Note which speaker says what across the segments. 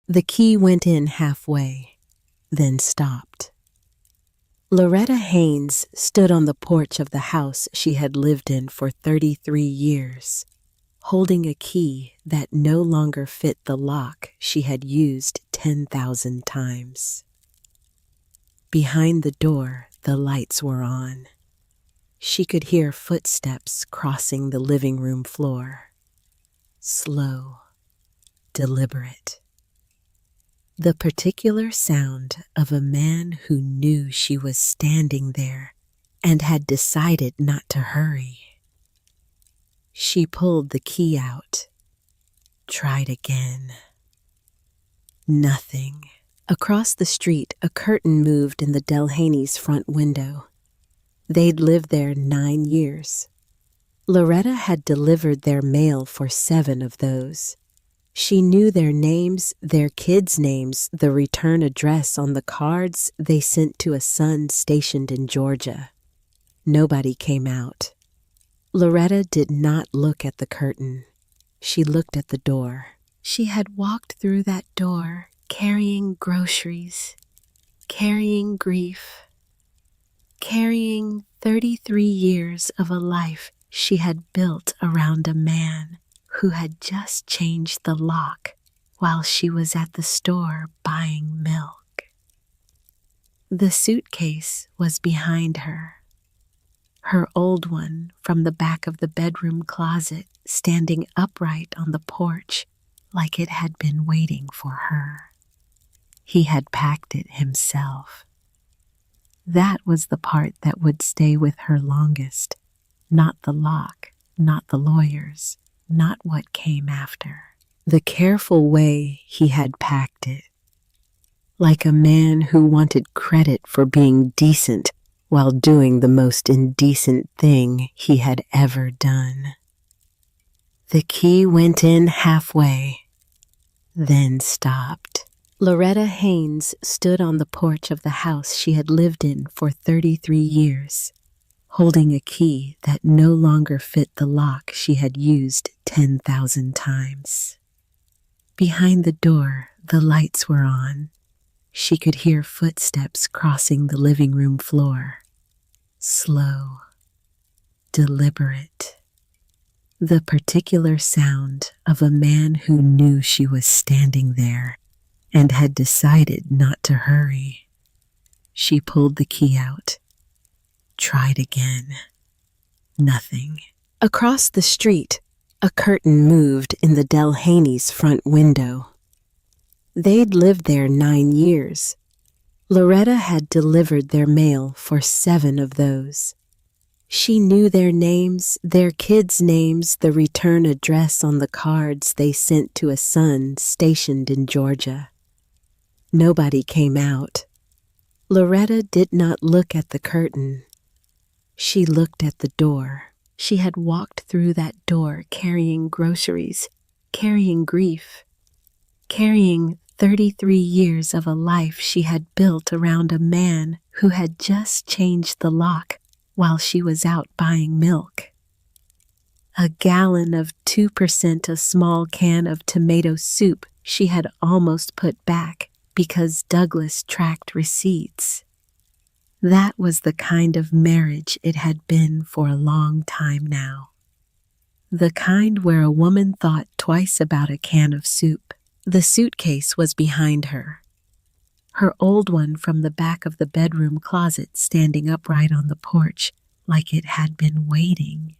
Speaker 1: The key went in halfway, then stopped. Loretta Haynes stood on the porch of the house she had lived in for 33 years, holding a key that no longer fit the lock she had used 10,000 times. Behind the door, the lights were on. She could hear footsteps crossing the living room floor. Slow, deliberate. The particular sound of a man who knew she was standing there and had decided not to hurry. She pulled the key out, tried again. Nothing. Across the street, a curtain moved in the Delhaney's front window. They'd lived there 9 years. Loretta had delivered their mail for 7 of those. She knew their names, their kids' names, the return address on the cards they sent to a son stationed in Georgia. Nobody came out. Loretta did not look at the curtain. She looked at the door. She had walked through that door, carrying groceries, carrying grief, carrying 33 years of a life she had built around a man who had just changed the lock while she was at the store buying milk. The suitcase was behind her, her old one from the back of the bedroom closet standing upright on the porch like it had been waiting for her. He had packed it himself. That was the part that would stay with her longest, not the lock, not the lawyers, not what came after. The careful way he had packed it, like a man who wanted credit for being decent while doing the most indecent thing he had ever done. The key went in halfway, then stopped. Loretta Haynes stood on the porch of the house she had lived in for 33 years, holding a key that no longer fit the lock she had used 10,000 times. Behind the door, the lights were on. She could hear footsteps crossing the living room floor. Slow, deliberate. The particular sound of a man who knew she was standing there and had decided not to hurry. She pulled the key out, tried again. Nothing. Across the street, a curtain moved in the Delhaney's front window. They'd lived there 9 years. Loretta had delivered their mail for 7 of those. She knew their names, their kids' names, the return address on the cards they sent to a son stationed in Georgia. Nobody came out. Loretta did not look at the curtain. She looked at the door. She had walked through that door carrying groceries, carrying grief, carrying 33 years of a life she had built around a man who had just changed the lock while she was out buying milk. A gallon of 2%, a small can of tomato soup she had almost put back because Douglas tracked receipts. That was the kind of marriage it had been for a long time now. The kind where a woman thought twice about a can of soup. The suitcase was behind her, her old one from the back of the bedroom closet standing upright on the porch like it had been waiting.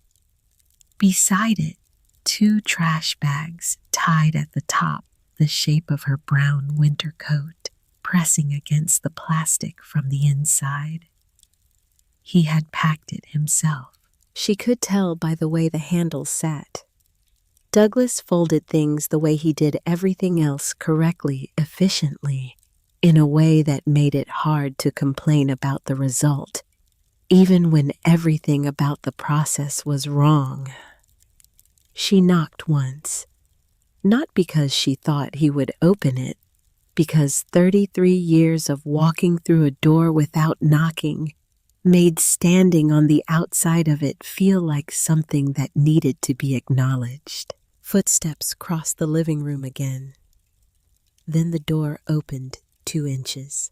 Speaker 1: Beside it, 2 trash bags tied at the top, the shape of her brown winter coat, pressing against the plastic from the inside. He had packed it himself. She could tell by the way the handles sat. Douglas folded things the way he did everything else correctly, efficiently, in a way that made it hard to complain about the result, even when everything about the process was wrong. She knocked once, not because she thought he would open it, because 33 years of walking through a door without knocking made standing on the outside of it feel like something that needed to be acknowledged. Footsteps crossed the living room again. Then the door opened 2 inches.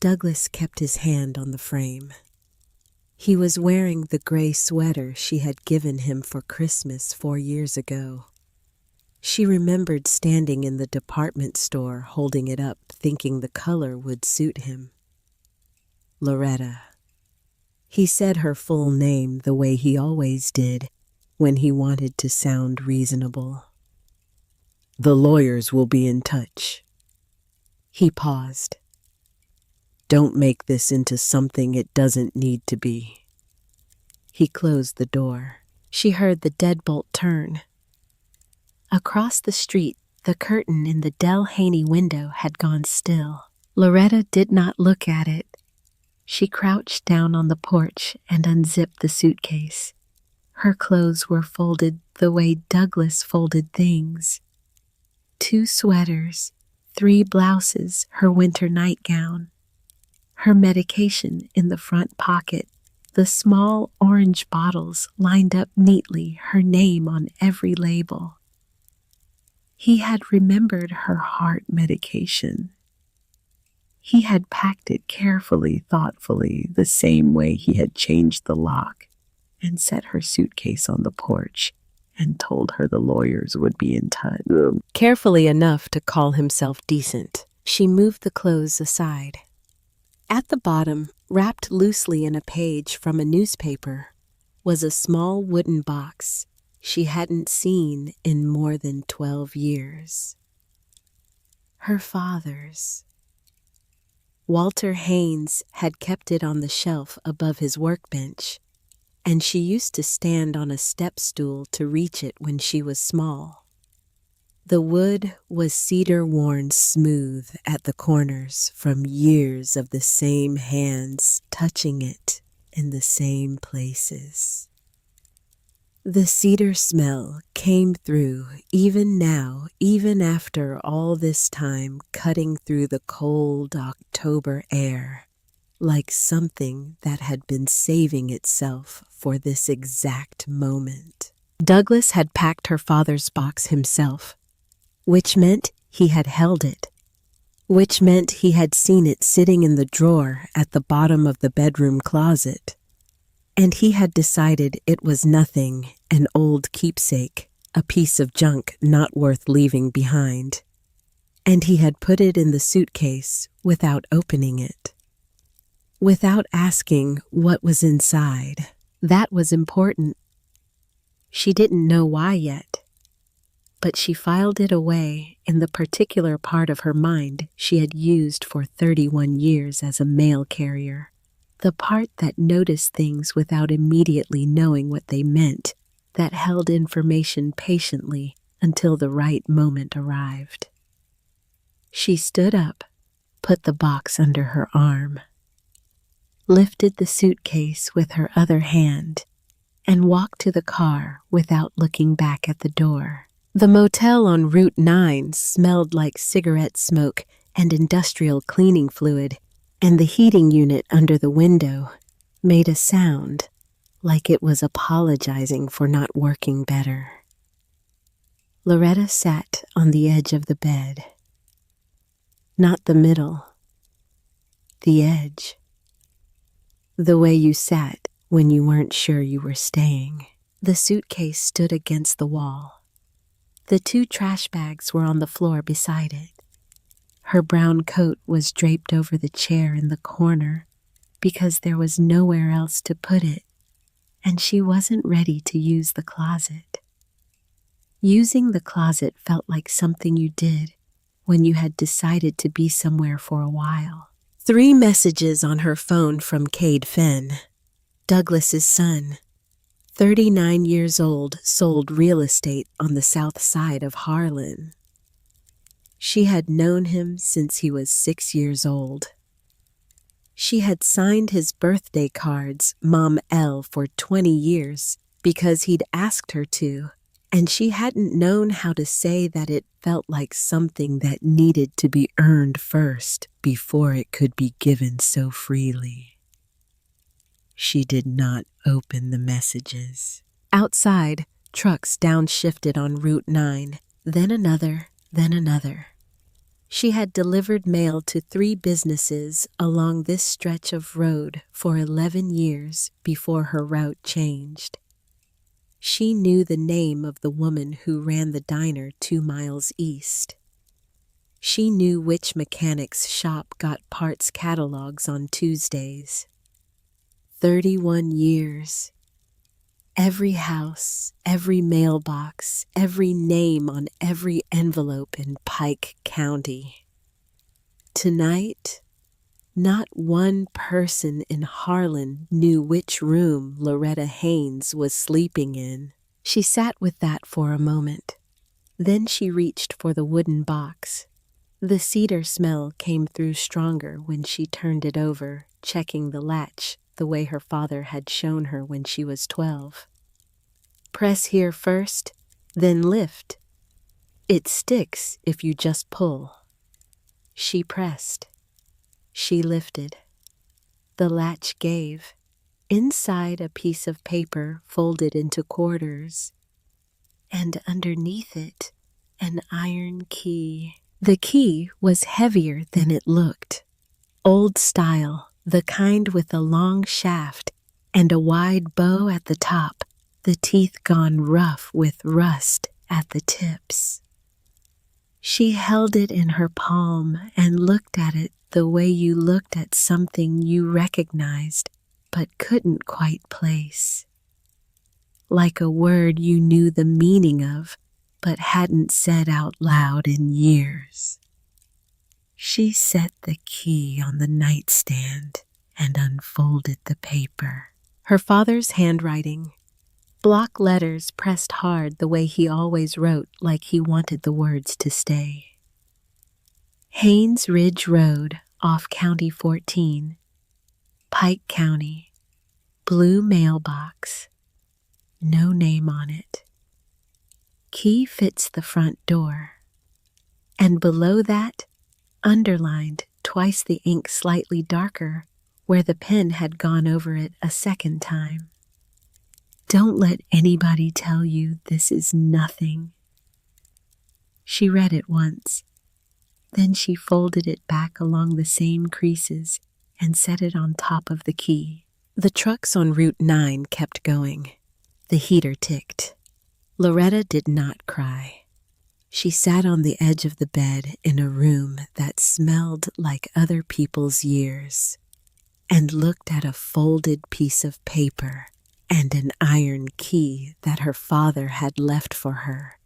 Speaker 1: Douglas kept his hand on the frame. He was wearing the gray sweater she had given him for Christmas 4 years ago. She remembered standing in the department store holding it up, thinking the color would suit him. Loretta. He said her full name the way he always did when he wanted to sound reasonable. The lawyers will be in touch. He paused. Don't make this into something it doesn't need to be. He closed the door. She heard the deadbolt turn. Across the street, the curtain in the Del Haney window had gone still. Loretta did not look at it. She crouched down on the porch and unzipped the suitcase. Her clothes were folded the way Douglas folded things. 2 sweaters, 3 blouses, her winter nightgown. Her medication in the front pocket, the small orange bottles lined up neatly, her name on every label. He had remembered her heart medication. He had packed it carefully, thoughtfully, the same way he had changed the lock and set her suitcase on the porch and told her the lawyers would be in touch. Carefully enough to call himself decent, she moved the clothes aside. At the bottom, wrapped loosely in a page from a newspaper, was a small wooden box she hadn't seen in more than 12 years. Her father's. Walter Haynes had kept it on the shelf above his workbench, and she used to stand on a step stool to reach it when she was small. The wood was cedar-worn smooth at the corners from years of the same hands touching it in the same places. The cedar smell came through even now, even after all this time, cutting through the cold October air, like something that had been saving itself for this exact moment. Douglas had packed her father's box himself, which meant he had held it, which meant he had seen it sitting in the drawer at the bottom of the bedroom closet. And he had decided it was nothing, an old keepsake, a piece of junk not worth leaving behind. And he had put it in the suitcase without opening it, without asking what was inside. That was important. She didn't know why yet, but she filed it away in the particular part of her mind she had used for 31 years as a mail carrier. The part that noticed things without immediately knowing what they meant, that held information patiently until the right moment arrived. She stood up, put the box under her arm, lifted the suitcase with her other hand, and walked to the car without looking back at the door. The motel on Route 9 smelled like cigarette smoke and industrial cleaning fluid, and the heating unit under the window made a sound like it was apologizing for not working better. Loretta sat on the edge of the bed. Not the middle, the edge. The way you sat when you weren't sure you were staying. The suitcase stood against the wall. The 2 trash bags were on the floor beside it. Her brown coat was draped over the chair in the corner because there was nowhere else to put it, and she wasn't ready to use the closet. Using the closet felt like something you did when you had decided to be somewhere for a while. 3 messages on her phone from Cade Fenn, Douglas's son, 39 years old, sold real estate on the south side of Harlan. She had known him since he was 6 years old. She had signed his birthday cards, Mom L, for 20 years because he'd asked her to, and she hadn't known how to say that it felt like something that needed to be earned first before it could be given so freely. She did not open the messages. Outside, trucks downshifted on Route 9, then another, then another. She had delivered mail to 3 businesses along this stretch of road for 11 years before her route changed. She knew the name of the woman who ran the diner 2 miles east. She knew which mechanic's shop got parts catalogs on Tuesdays. 31 years. Every house, every mailbox, every name on every envelope in Pike County. Tonight, not one person in Harlan knew which room Loretta Haynes was sleeping in. She sat with that for a moment. Then she reached for the wooden box. The cedar smell came through stronger when she turned it over, checking the latch the way her father had shown her when she was 12. Press here first, then lift. It sticks if you just pull. She pressed. She lifted. The latch gave. Inside a piece of paper folded into quarters. And underneath it, an iron key. The key was heavier than it looked. Old style, the kind with a long shaft and a wide bow at the top, the teeth gone rough with rust at the tips. She held it in her palm and looked at it the way you looked at something you recognized but couldn't quite place. Like a word you knew the meaning of but hadn't said out loud in years. She set the key on the nightstand and unfolded the paper. Her father's handwriting. Block letters pressed hard the way he always wrote, like he wanted the words to stay. Haynes Ridge Road, off County 14, Pike County, blue mailbox, no name on it. Key fits the front door. And below that, underlined, twice the ink slightly darker, where the pen had gone over it a second time. Don't let anybody tell you this is nothing. She read it once. Then she folded it back along the same creases and set it on top of the key. The trucks on Route 9 kept going. The heater ticked. Loretta did not cry. She sat on the edge of the bed in a room that smelled like other people's years and looked at a folded piece of paper and an iron key that her father had left for her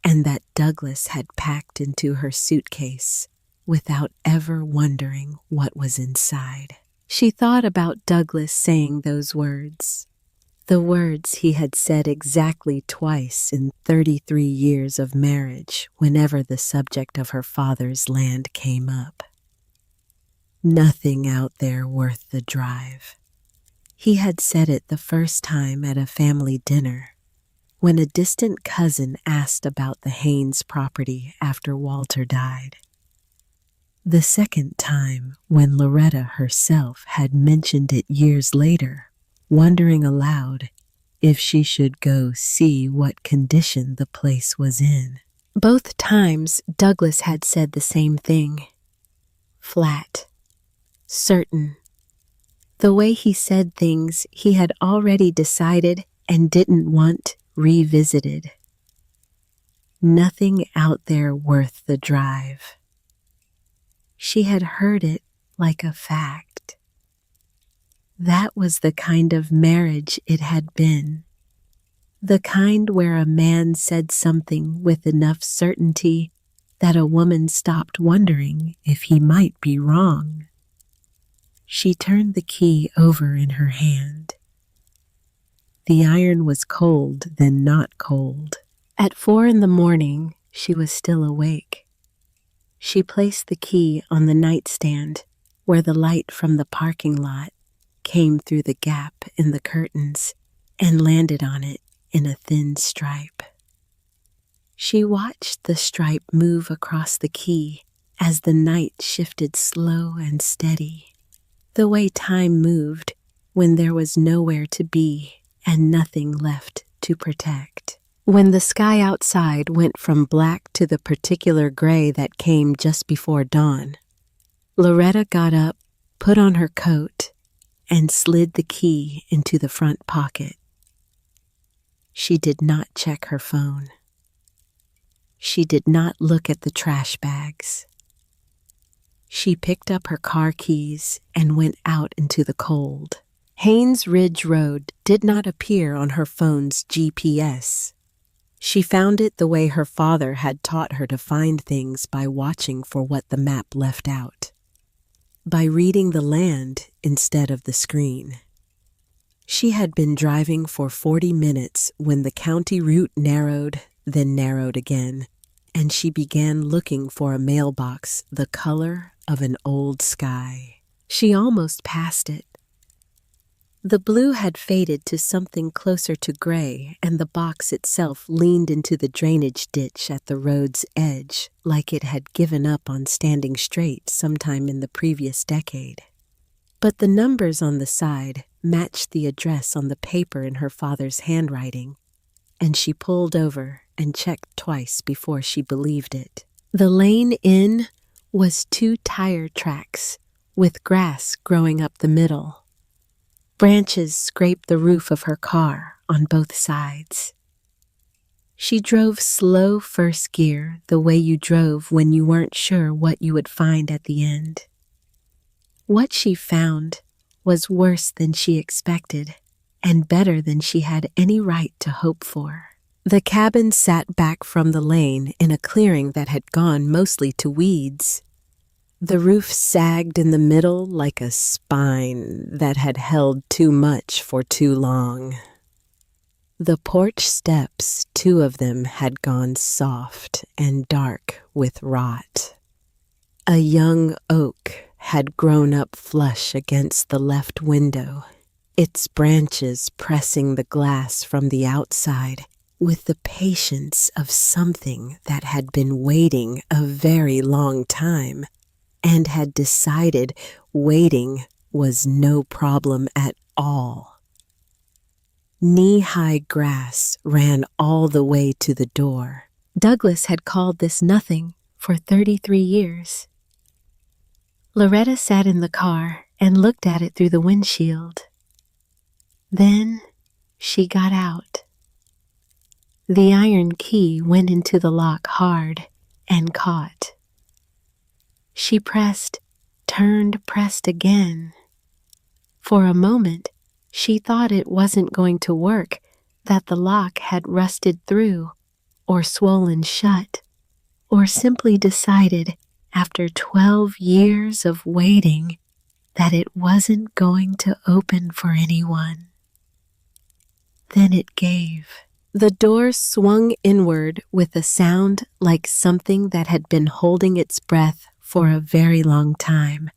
Speaker 1: and that Douglas had packed into her suitcase without ever wondering what was inside. She thought about Douglas saying those words, the words he had said exactly twice in 33 years of marriage whenever the subject of her father's land came up. Nothing out there worth the drive. He had said it the first time at a family dinner, when a distant cousin asked about the Haynes property after Walter died. The second time when Loretta herself had mentioned it years later, wondering aloud if she should go see what condition the place was in. Both times Douglas had said the same thing. Flat. Certain. The way he said things he had already decided and didn't want revisited. Nothing out there worth the drive. She had heard it like a fact. That was the kind of marriage it had been. The kind where a man said something with enough certainty that a woman stopped wondering if he might be wrong. She turned the key over in her hand. The iron was cold, then not cold. At 4 a.m, she was still awake. She placed the key on the nightstand where the light from the parking lot came through the gap in the curtains and landed on it in a thin stripe. She watched the stripe move across the key as the night shifted slow and steady. The way time moved when there was nowhere to be and nothing left to protect. When the sky outside went from black to the particular gray that came just before dawn, Loretta got up, put on her coat, and slid the key into the front pocket. She did not check her phone. She did not look at the trash bags. She picked up her car keys and went out into the cold. Haynes Ridge Road did not appear on her phone's GPS. She found it the way her father had taught her to find things, by watching for what the map left out, by reading the land instead of the screen. She had been driving for 40 minutes when the county route narrowed, then narrowed again, and she began looking for a mailbox the color of an old sky. She almost passed it. The blue had faded to something closer to gray, and the box itself leaned into the drainage ditch at the road's edge, like it had given up on standing straight sometime in the previous decade. But the numbers on the side matched the address on the paper in her father's handwriting, and she pulled over and checked twice before she believed it. The lane in was 2 tire tracks with grass growing up the middle. Branches scraped the roof of her car on both sides. She drove slow first gear, the way you drove when you weren't sure what you would find at the end. What she found was worse than she expected, and better than she had any right to hope for. The cabin sat back from the lane in a clearing that had gone mostly to weeds. The roof sagged in the middle like a spine that had held too much for too long. The porch steps, 2 of them, had gone soft and dark with rot. A young oak had grown up flush against the left window, its branches pressing the glass from the outside with the patience of something that had been waiting a very long time, and had decided waiting was no problem at all. Knee-high grass ran all the way to the door. Douglas had called this nothing for 33 years. Loretta sat in the car and looked at it through the windshield. Then she got out. The iron key went into the lock hard and caught. She pressed, turned, pressed again. For a moment, she thought it wasn't going to work, that the lock had rusted through, or swollen shut, or simply decided, after 12 years of waiting, that it wasn't going to open for anyone. Then it gave. The door swung inward with a sound like something that had been holding its breath for a very long time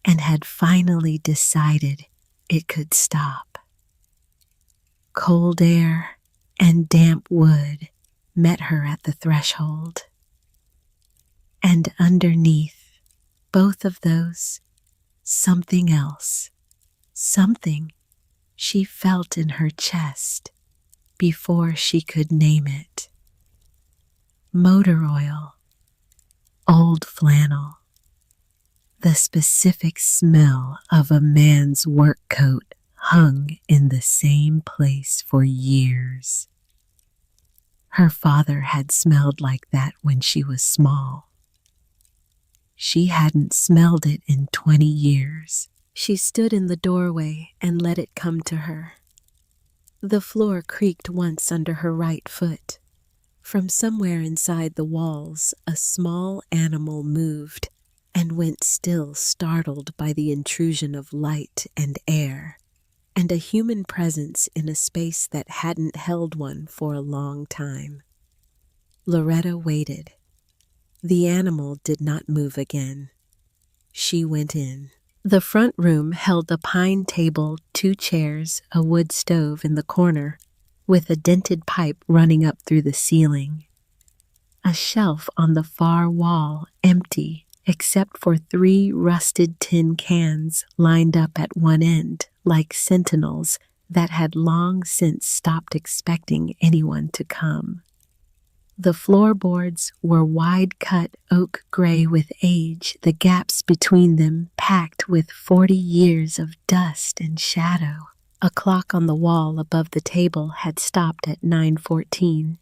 Speaker 1: and had finally decided it could stop. Cold air and damp wood met her at the threshold. And underneath both of those, something else, something she felt in her chest before she could name it. Motor oil, old flannel, the specific smell of a man's work coat hung in the same place for years. Her father had smelled like that when she was small. She hadn't smelled it in 20 years. She stood in the doorway and let it come to her. The floor creaked once under her right foot. From somewhere inside the walls, a small animal moved and went still, startled by the intrusion of light and air, and a human presence in a space that hadn't held one for a long time. Loretta waited. The animal did not move again. She went in. The front room held a pine table, 2 chairs, a wood stove in the corner, with a dented pipe running up through the ceiling. A shelf on the far wall, empty, except for 3 rusted tin cans lined up at one end, like sentinels, that had long since stopped expecting anyone to come. The floorboards were wide-cut oak gray with age, the gaps between them packed with 40 years of dust and shadow. A clock on the wall above the table had stopped at 9:14.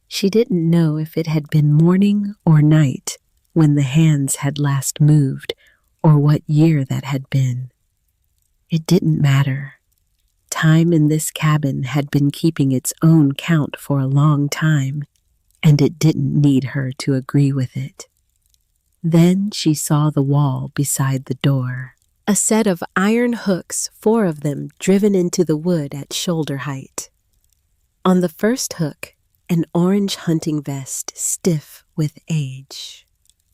Speaker 1: She didn't know if it had been morning or night when the hands had last moved, or what year that had been. It didn't matter. Time in this cabin had been keeping its own count for a long time, and it didn't need her to agree with it. Then she saw the wall beside the door. A set of iron hooks, 4 of them driven into the wood at shoulder height. On the first hook, an orange hunting vest stiff with age.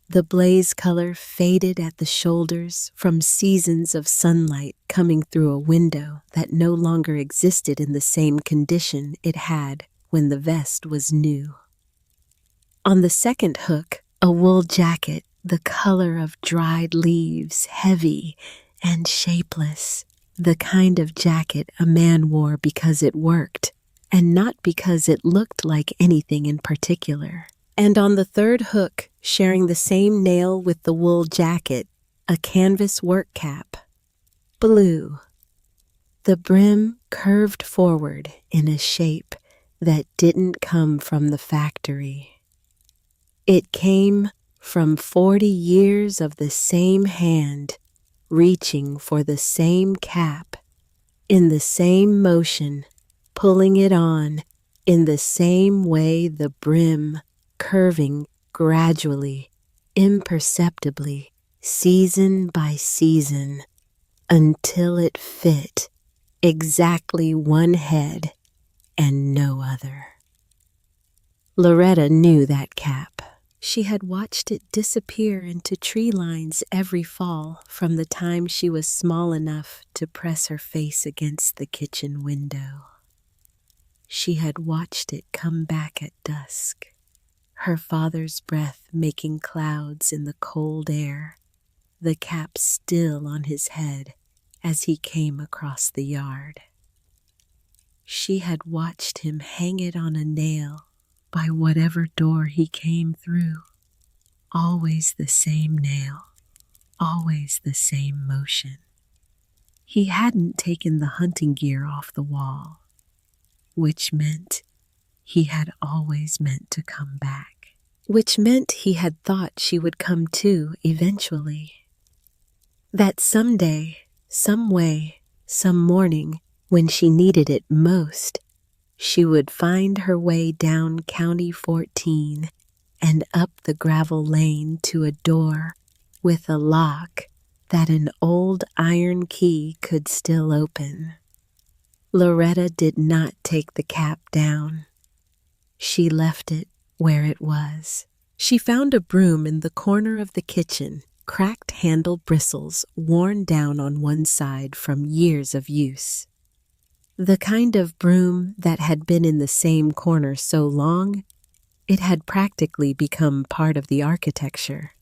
Speaker 1: The blaze color faded at the shoulders from seasons of sunlight coming through a window that no longer existed in the same condition it had when the vest was new. On the second hook, a wool jacket, the color of dried leaves, heavy and shapeless, the kind of jacket a man wore because it worked, and not because it looked like anything in particular. And on the third hook, sharing the same nail with the wool jacket, a canvas work cap, blue. The brim curved forward in a shape that didn't come from the factory. It came from 40 years of the same hand reaching for the same cap, in the same motion, pulling it on, in the same way, the brim curving gradually, imperceptibly, season by season, until it fit exactly one head and no other. Loretta knew that cap. She had watched it disappear into tree lines every fall from the time she was small enough to press her face against the kitchen window. She had watched it come back at dusk, her father's breath making clouds in the cold air, the cap still on his head as he came across the yard. She had watched him hang it on a nail by whatever door he came through. Always the same nail, always the same motion. He hadn't taken the hunting gear off the wall, which meant he had always meant to come back, which meant he had thought she would come too eventually. That someday, some way, some morning, when she needed it most, she would find her way down County 14 and up the gravel lane to a door with a lock that an old iron key could still open. Loretta did not take the cap down. She left it where it was. She found a broom in the corner of the kitchen, cracked handle bristles worn down on one side from years of use. The kind of broom that had been in the same corner so long, it had practically become part of the architecture.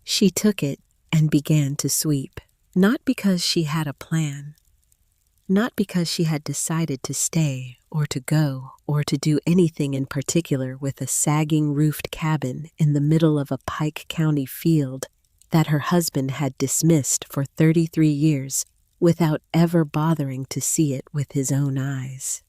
Speaker 1: She took it and began to sweep, not because she had a plan, not because she had decided to stay or to go or to do anything in particular with a sagging roofed cabin in the middle of a Pike County field that her husband had dismissed for 33 years without ever bothering to see it with his own eyes.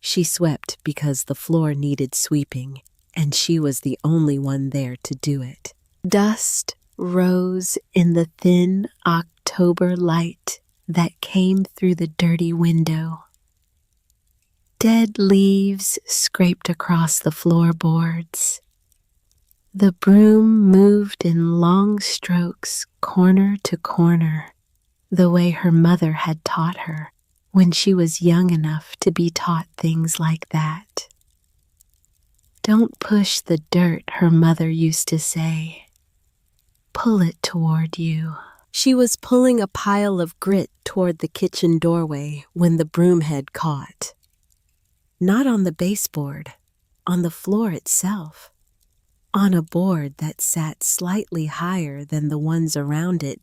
Speaker 1: She swept because the floor needed sweeping, and she was the only one there to do it. Dust rose in the thin October light that came through the dirty window. Dead leaves scraped across the floorboards. The broom moved in long strokes, corner to corner, the way her mother had taught her when she was young enough to be taught things like that. Don't push the dirt, her mother used to say. Pull it toward you. She was pulling a pile of grit toward the kitchen doorway when the broom head caught. Not on the baseboard, on the floor itself, on a board that sat slightly higher than the ones around it,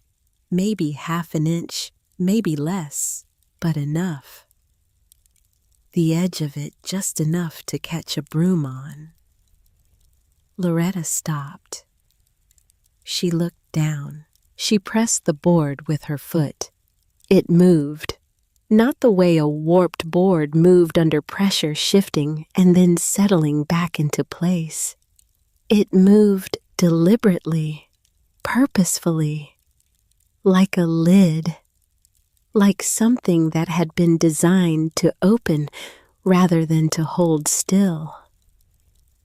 Speaker 1: maybe half an inch, maybe less. but enough. The edge of it just enough to catch a broom on. Loretta stopped. She looked down. She pressed the board with her foot. It moved. Not the way a warped board moved under pressure, shifting and then settling back into place. It moved deliberately, purposefully, like a lid, like something that had been designed to open rather than to hold still.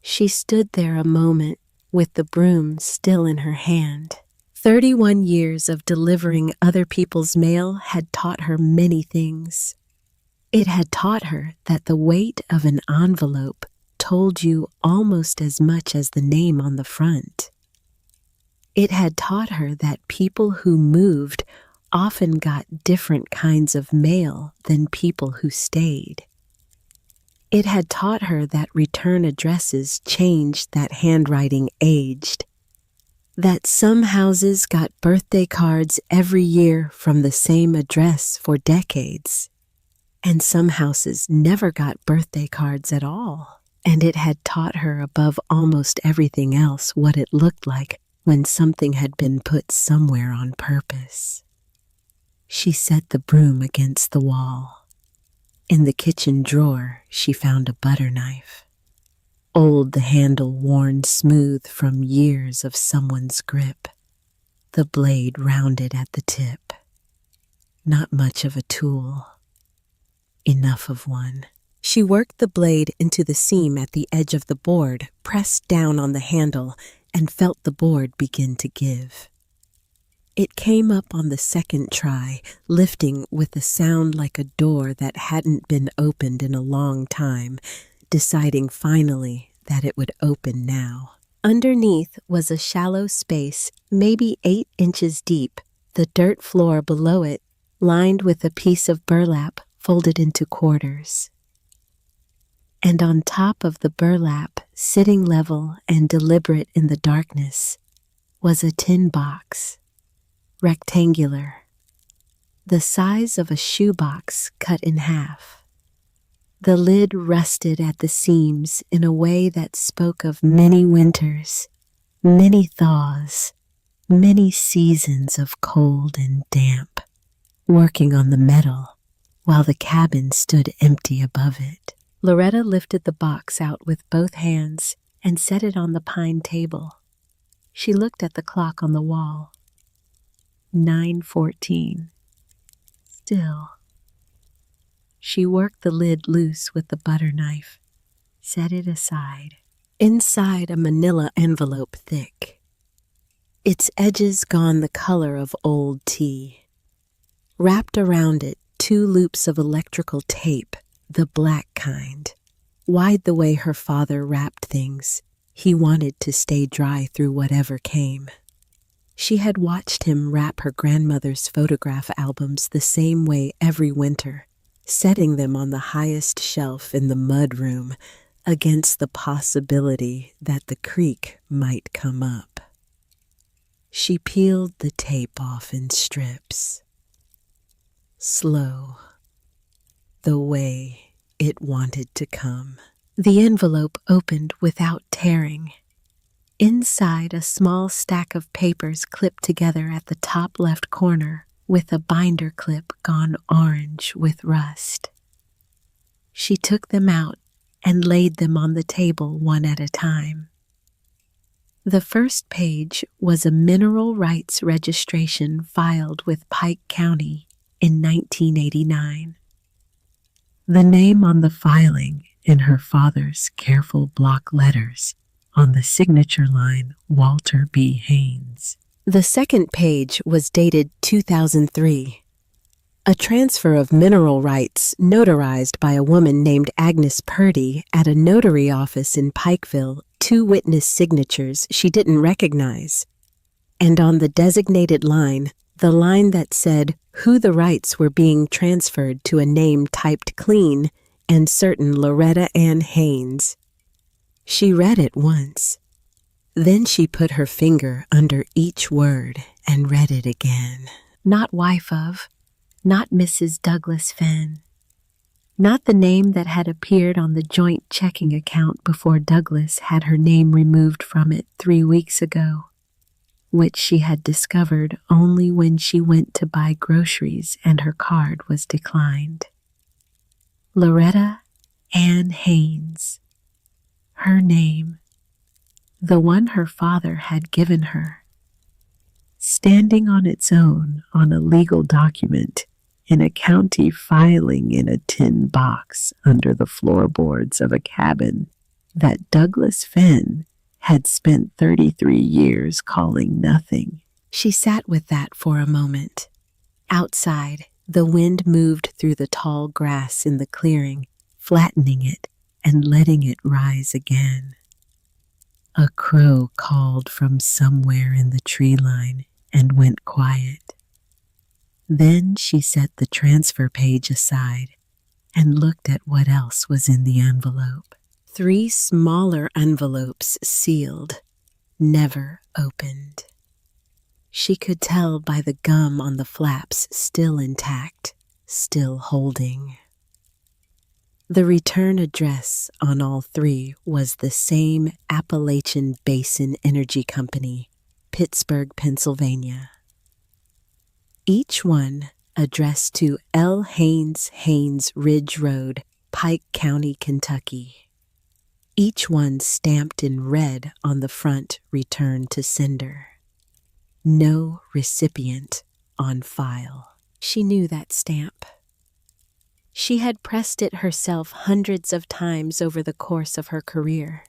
Speaker 1: She stood there a moment with the broom still in her hand. 31 years of delivering other people's mail had taught her many things. It had taught her that the weight of an envelope told you almost as much as the name on the front. It had taught her that people who moved often got different kinds of mail than people who stayed. It had taught her that return addresses changed, that handwriting aged, that some houses got birthday cards every year from the same address for decades, and some houses never got birthday cards at all. And it had taught her above almost everything else what it looked like when something had been put somewhere on purpose. She set the broom against the wall. In the kitchen drawer, she found a butter knife. Old, the handle worn smooth from years of someone's grip, the blade rounded at the tip. Not much of a tool, enough of one. She worked the blade into the seam at the edge of the board, pressed down on the handle, and felt the board begin to give. It came up on the second try, lifting with a sound like a door that hadn't been opened in a long time, deciding finally that it would open now. Underneath was a shallow space, maybe 8 inches deep, the dirt floor below it lined with a piece of burlap folded into quarters. And on top of the burlap, sitting level and deliberate in the darkness, was a tin box, rectangular, the size of a shoebox cut in half. The lid rusted at the seams in a way that spoke of many winters, many thaws, many seasons of cold and damp, working on the metal while the cabin stood empty above it. Loretta lifted the box out with both hands and set it on the pine table. She looked at the clock on the wall. 9:14. Still. She worked the lid loose with the butter knife, set it aside. Inside, a manila envelope thick, its edges gone the color of old tea. Wrapped around it, 2 loops of electrical tape, the black kind, wide the way her father wrapped things. He wanted to stay dry through whatever came. She had watched him wrap her grandmother's photograph albums the same way every winter, setting them on the highest shelf in the mud room against the possibility that the creek might come up. She peeled the tape off in strips. Slow, the way it wanted to come. The envelope opened without tearing. Inside, a small stack of papers clipped together at the top left corner with a binder clip gone orange with rust. She took them out and laid them on the table one at a time. The first page was a mineral rights registration filed with Pike County in 1989. The name on the filing in her father's careful block letters, on the signature line, Walter B. Haynes. The second page was dated 2003. A transfer of mineral rights notarized by a woman named Agnes Purdy at a notary office in Pikeville, 2 witness signatures she didn't recognize. And on the designated line, the line that said who the rights were being transferred to a name typed clean and certain Loretta Ann Haynes. She read it once. Then she put her finger under each word and read it again. Not wife of, not Mrs. Douglas Fenn, not the name that had appeared on the joint checking account before Douglas had her name removed from it 3 weeks ago, which she had discovered only when she went to buy groceries and her card was declined. Loretta Ann Haynes, her name, the one her father had given her, standing on its own on a legal document in a county filing in a tin box under the floorboards of a cabin that Douglas Fenn had spent 33 years calling nothing. She sat with that for a moment. Outside, the wind moved through the tall grass in the clearing, flattening it and letting it rise again. A crow called from somewhere in the tree line and went quiet. Then she set the transfer page aside and looked at what else was in the envelope. 3 smaller envelopes sealed, never opened. She could tell by the gum on the flaps still intact, still holding. The return address on all 3 was the same Appalachian Basin Energy Company, Pittsburgh, Pennsylvania. Each one addressed to L. Haynes Ridge Road, Pike County, Kentucky. Each one stamped in red on the front, return to sender. No recipient on file. She knew that stamp. She had pressed it herself hundreds of times over the course of her career.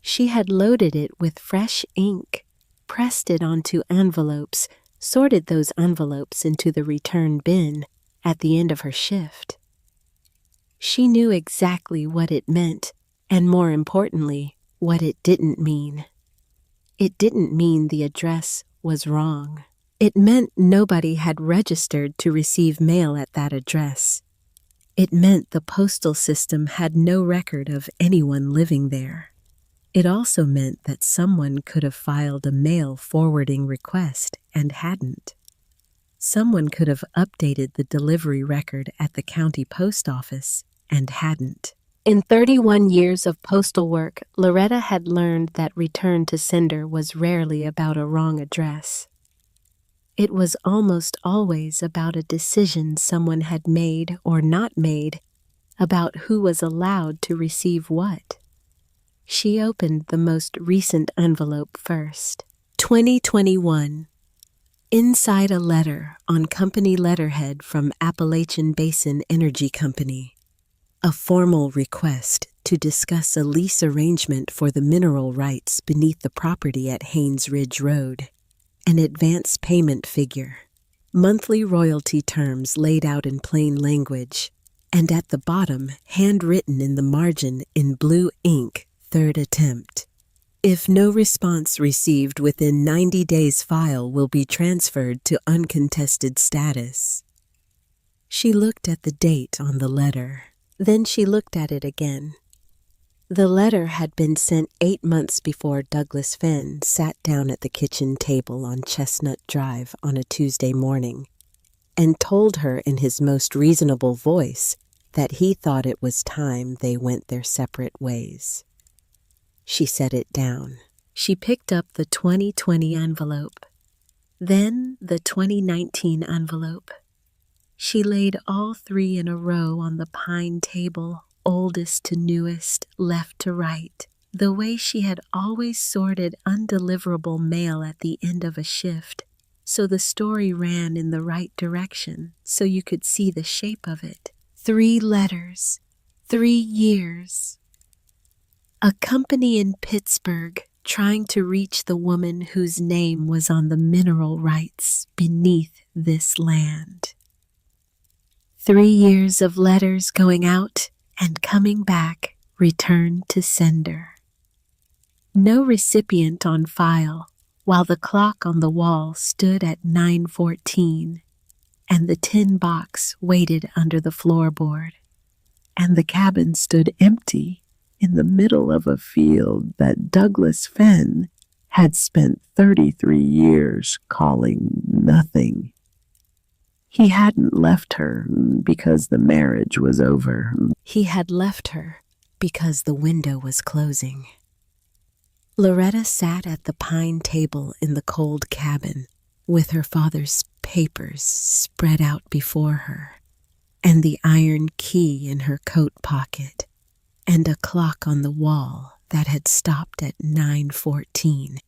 Speaker 1: She had loaded it with fresh ink, pressed it onto envelopes, sorted those envelopes into the return bin at the end of her shift. She knew exactly what it meant, and more importantly, what it didn't mean. It didn't mean the address was wrong. It meant nobody had registered to receive mail at that address. It meant the postal system had no record of anyone living there. It also meant that someone could have filed a mail forwarding request and hadn't. Someone could have updated the delivery record at the county post office and hadn't. In 31 years of postal work, Loretta had learned that return to sender was rarely about a wrong address. It was almost always about a decision someone had made or not made about who was allowed to receive what. She opened the most recent envelope first. 2021. Inside a letter on company letterhead from Appalachian Basin Energy Company. A formal request to discuss a lease arrangement for the mineral rights beneath the property at Haynes Ridge Road. An advance payment figure. Monthly royalty terms laid out in plain language. And at the bottom, handwritten in the margin in blue ink, 3rd attempt. If no response received within 90 days, file will be transferred to uncontested status. She looked at the date on the letter. Then she looked at it again. The letter had been sent 8 months before Douglas Fenn sat down at the kitchen table on Chestnut Drive on a Tuesday morning and told her in his most reasonable voice that he thought it was time they went their separate ways. She set it down. She picked up the 2020 envelope, then the 2019 envelope. She laid all 3 in a row on the pine table, oldest to newest, left to right, the way she had always sorted undeliverable mail at the end of a shift, so the story ran in the right direction, so you could see the shape of it. 3 letters, 3 years. A company in Pittsburgh trying to reach the woman whose name was on the mineral rights beneath this land. 3 years of letters going out and coming back, return to sender. No recipient on file, while the clock on the wall stood at 9:14, and the tin box waited under the floorboard, and the cabin stood empty in the middle of a field that Douglas Fenn had spent 33 years calling nothing. He hadn't left her because the marriage was over.
Speaker 2: He had left her because the window was closing. Loretta sat at the pine table in the cold cabin with her father's papers spread out before her, and the iron key in her coat pocket, and a clock on the wall that had stopped at 9:14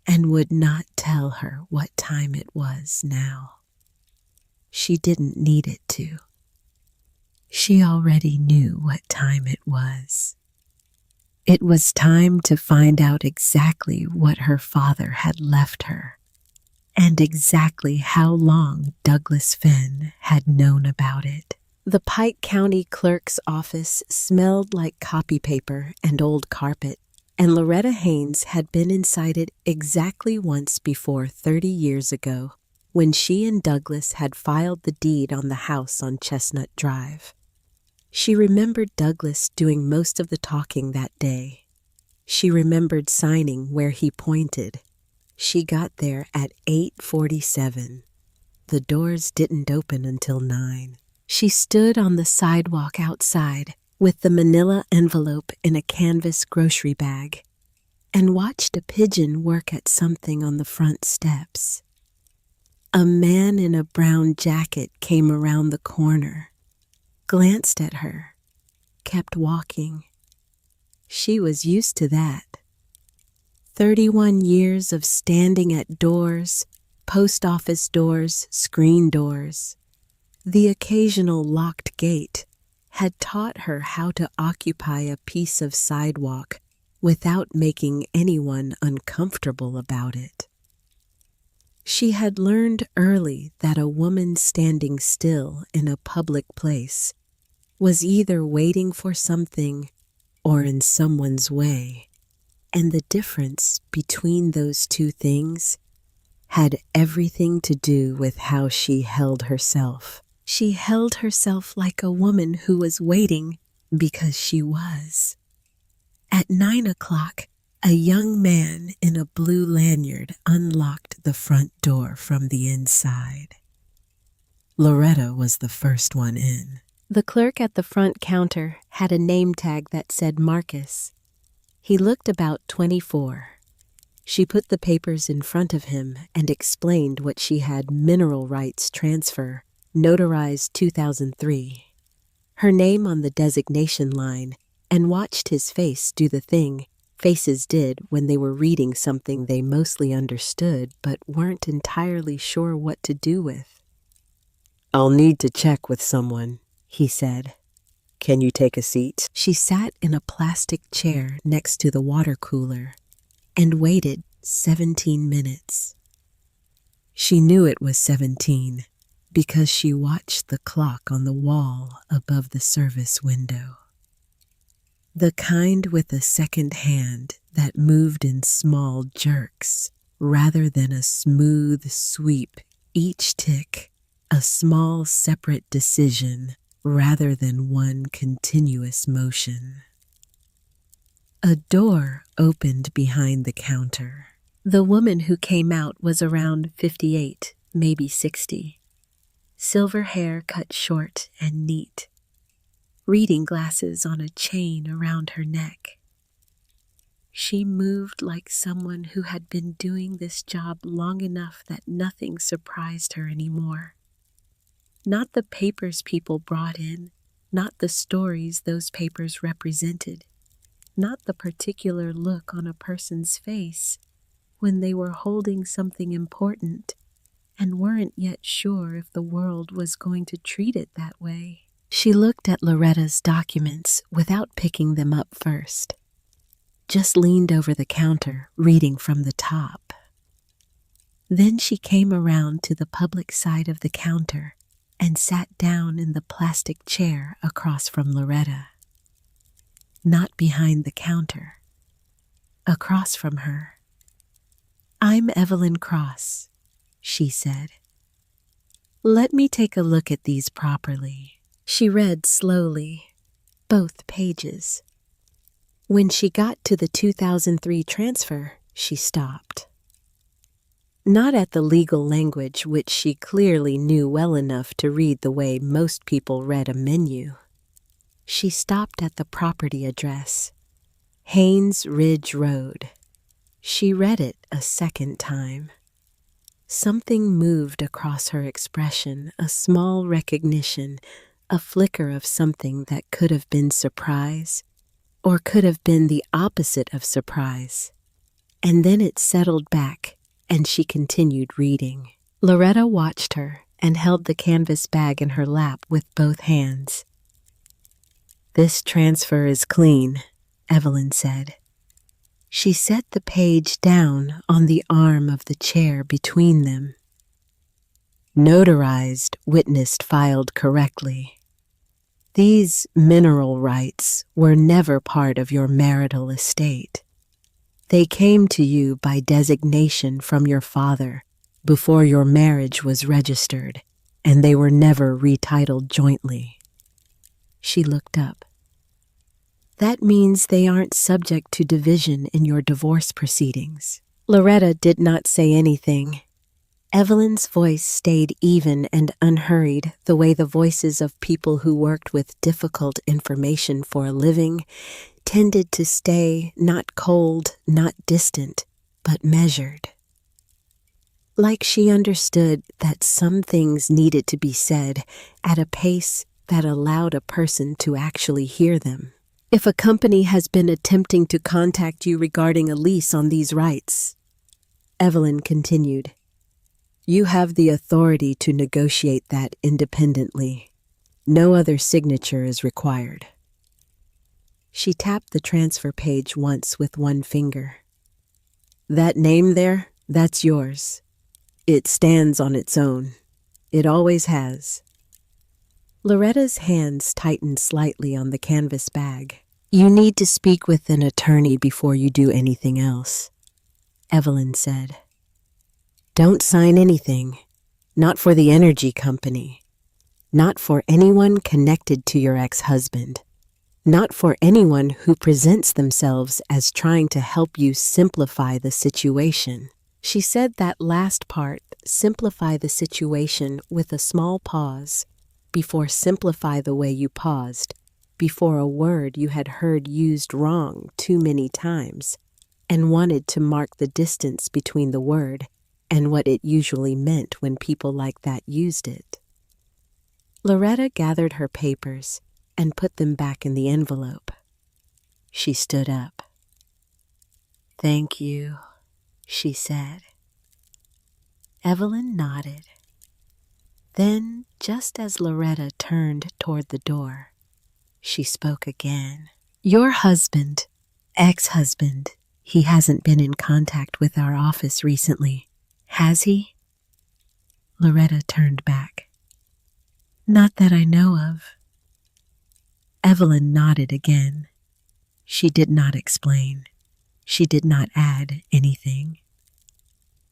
Speaker 2: and would not tell her what time it was now. She didn't need it to. She already knew what time it was. It was time to find out exactly what her father had left her, and exactly how long Douglas Finn had known about it. The Pike County clerk's office smelled like copy paper and old carpet, and Loretta Haynes had been inside it exactly once before 30 years ago, when she and Douglas had filed the deed on the house on Chestnut Drive. She remembered Douglas doing most of the talking that day. She remembered signing where he pointed. She got there at 8:47. The doors didn't open until 9. She stood on the sidewalk outside with the manila envelope in a canvas grocery bag and watched a pigeon work at something on the front steps. A man in a brown jacket came around the corner, glanced at her, kept walking. She was used to that. 31 years of standing at doors, post office doors, screen doors. The occasional locked gate had taught her how to occupy a piece of sidewalk without making anyone uncomfortable about it. She had learned early that a woman standing still in a public place was either waiting for something or in someone's way, and the difference between those two things had everything to do with how she held herself. She held herself like a woman who was waiting because she was. At 9 o'clock, a young man in a blue lanyard unlocked the front door from the inside. Loretta was the first one in. The clerk at the front counter had a name tag that said Marcus. He looked about 24. She put the papers in front of him and explained what she had mineral rights transfer, notarized 2003. Her name on the designation line, and watched his face do the thing faces did when they were reading something they mostly understood but weren't entirely sure what to do with. "I'll need to check with someone," he said. "Can you take a seat?" She sat in a plastic chair next to the water cooler and waited 17 minutes. She knew it was 17 because she watched the clock on the wall above the service window. The kind with a second hand that moved in small jerks rather than a smooth sweep, each tick a small separate decision rather than one continuous motion. A door opened behind the counter. The woman who came out was around 58, maybe 60. Silver hair cut short and neat. Reading glasses on a chain around her neck. She moved like someone who had been doing this job long enough that nothing surprised her anymore. Not the papers people brought in, not the stories those papers represented, not the particular look on a person's face when they were holding something important and weren't yet sure if the world was going to treat it that way. She looked at Loretta's documents without picking them up first, just leaned over the counter, reading from the top. Then she came around to the public side of the counter and sat down in the plastic chair across from Loretta. Not behind the counter, across from her. "I'm Evelyn Cross," she said. "Let me take a look at these properly." She read slowly, both pages. When she got to the 2003 transfer, she stopped. not at the legal language which she clearly knew well enough to read the way most people read a menu. She stopped at the property address, Haynes Ridge Road. She read it a second time. Something moved across her expression, a small recognition, a flicker of something that could have been surprise, or could have been the opposite of surprise. And then it settled back, and she continued reading. Loretta watched her and held the canvas bag in her lap with both hands. "This transfer is clean," Evelyn said. She set the page down on the arm of the chair between them. "Notarized, witnessed, filed correctly. These mineral rights were never part of your marital estate. They came to you by designation from your father before your marriage was registered, and they were never retitled jointly." She looked up. "That means they aren't subject to division in your divorce proceedings." Loretta did not say anything. Evelyn's voice stayed even and unhurried, the way the voices of people who worked with difficult information for a living tended to stay not cold, not distant, but measured. Like she understood that some things needed to be said at a pace that allowed a person to actually hear them. "If a company has been attempting to contact you regarding a lease on these rights," Evelyn continued, "you have the authority to negotiate that independently. No other signature is required." She tapped the transfer page once with one finger. "That name there, that's yours. It stands on its own. It always has." Loretta's hands tightened slightly on the canvas bag. "You need to speak with an attorney before you do anything else," Evelyn said. "Don't sign anything. Not for the energy company. Not for anyone connected to your ex-husband. Not for anyone who presents themselves as trying to help you simplify the situation." She said that last part, simplify the situation, with a small pause, before simplify the way you paused, before a word you had heard used wrong too many times, and wanted to mark the distance between the word and what it usually meant when people like that used it. Loretta gathered her papers and put them back in the envelope. She stood up. "Thank you," she said. Evelyn nodded. Then, just as Loretta turned toward the door, she spoke again. "Your husband, ex-husband, he hasn't been in contact with our office recently, has he?" Loretta turned back. "Not that I know of." Evelyn nodded again. She did not explain. She did not add anything.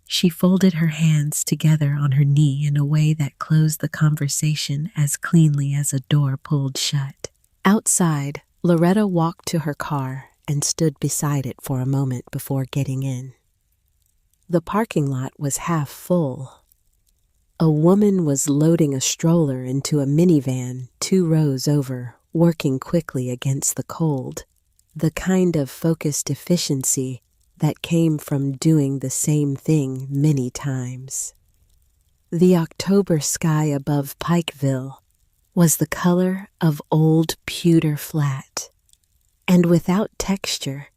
Speaker 2: She folded her hands together on her knee in a way that closed the conversation as cleanly as a door pulled shut. Outside, Loretta walked to her car and stood beside it for a moment before getting in. The parking lot was half full. A woman was loading a stroller into a minivan 2 rows over, working quickly against the cold, the kind of focused efficiency that came from doing the same thing many times. The October sky above Pikeville was the color of old pewter flat, and without texture,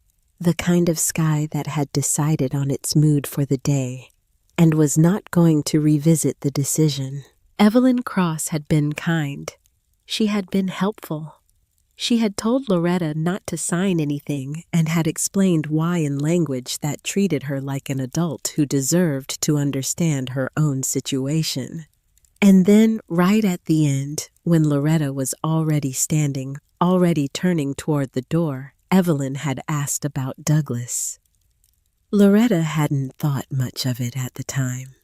Speaker 2: the kind of sky that had decided on its mood for the day and was not going to revisit the decision. Evelyn Cross had been kind. She had been helpful. She had told Loretta not to sign anything and had explained why in language that treated her like an adult who deserved to understand her own situation. And then, right at the end, when Loretta was already standing, already turning toward the door, Evelyn had asked about Douglas. Loretta hadn't thought much of it at the time.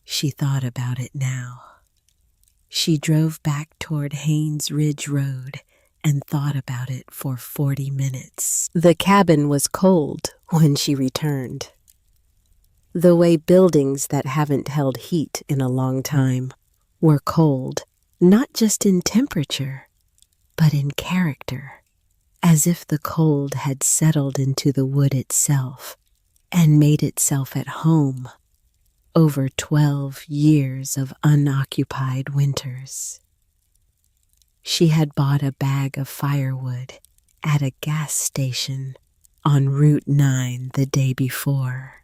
Speaker 2: She thought about it now. She drove back toward Haynes Ridge Road and thought about it for 40 minutes. The cabin was cold when she returned. The way buildings that haven't held heat in a long time were cold, not just in temperature, but in character, as if the cold had settled into the wood itself and made itself at home over 12 years of unoccupied winters. She had bought a bag of firewood at a gas station on Route 9 the day before.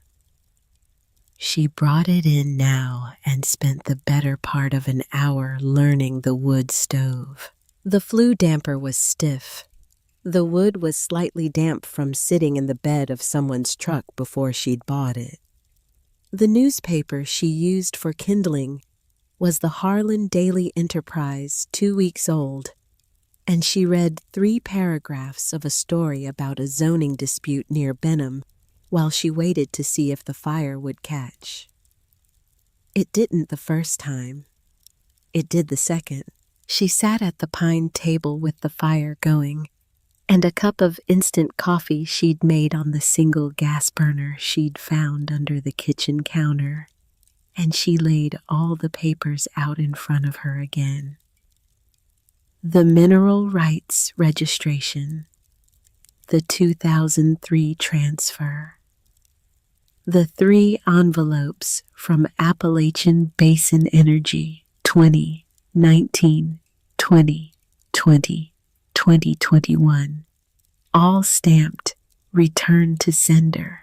Speaker 2: She brought it in now and spent the better part of an hour learning the wood stove. The flue damper was stiff. The wood was slightly damp from sitting in the bed of someone's truck before she'd bought it. The newspaper she used for kindling was the Harlan Daily Enterprise, 2 weeks old, and she read 3 paragraphs of a story about a zoning dispute near Benham while she waited to see if the fire would catch. It didn't the first time. It did the second. She sat at the pine table with the fire going, and a cup of instant coffee she'd made on the single gas burner she'd found under the kitchen counter, and she laid all the papers out in front of her again. The mineral rights registration, the 2003 transfer, the 3 envelopes from Appalachian Basin Energy 2019, 2020, 2021, all stamped return to sender,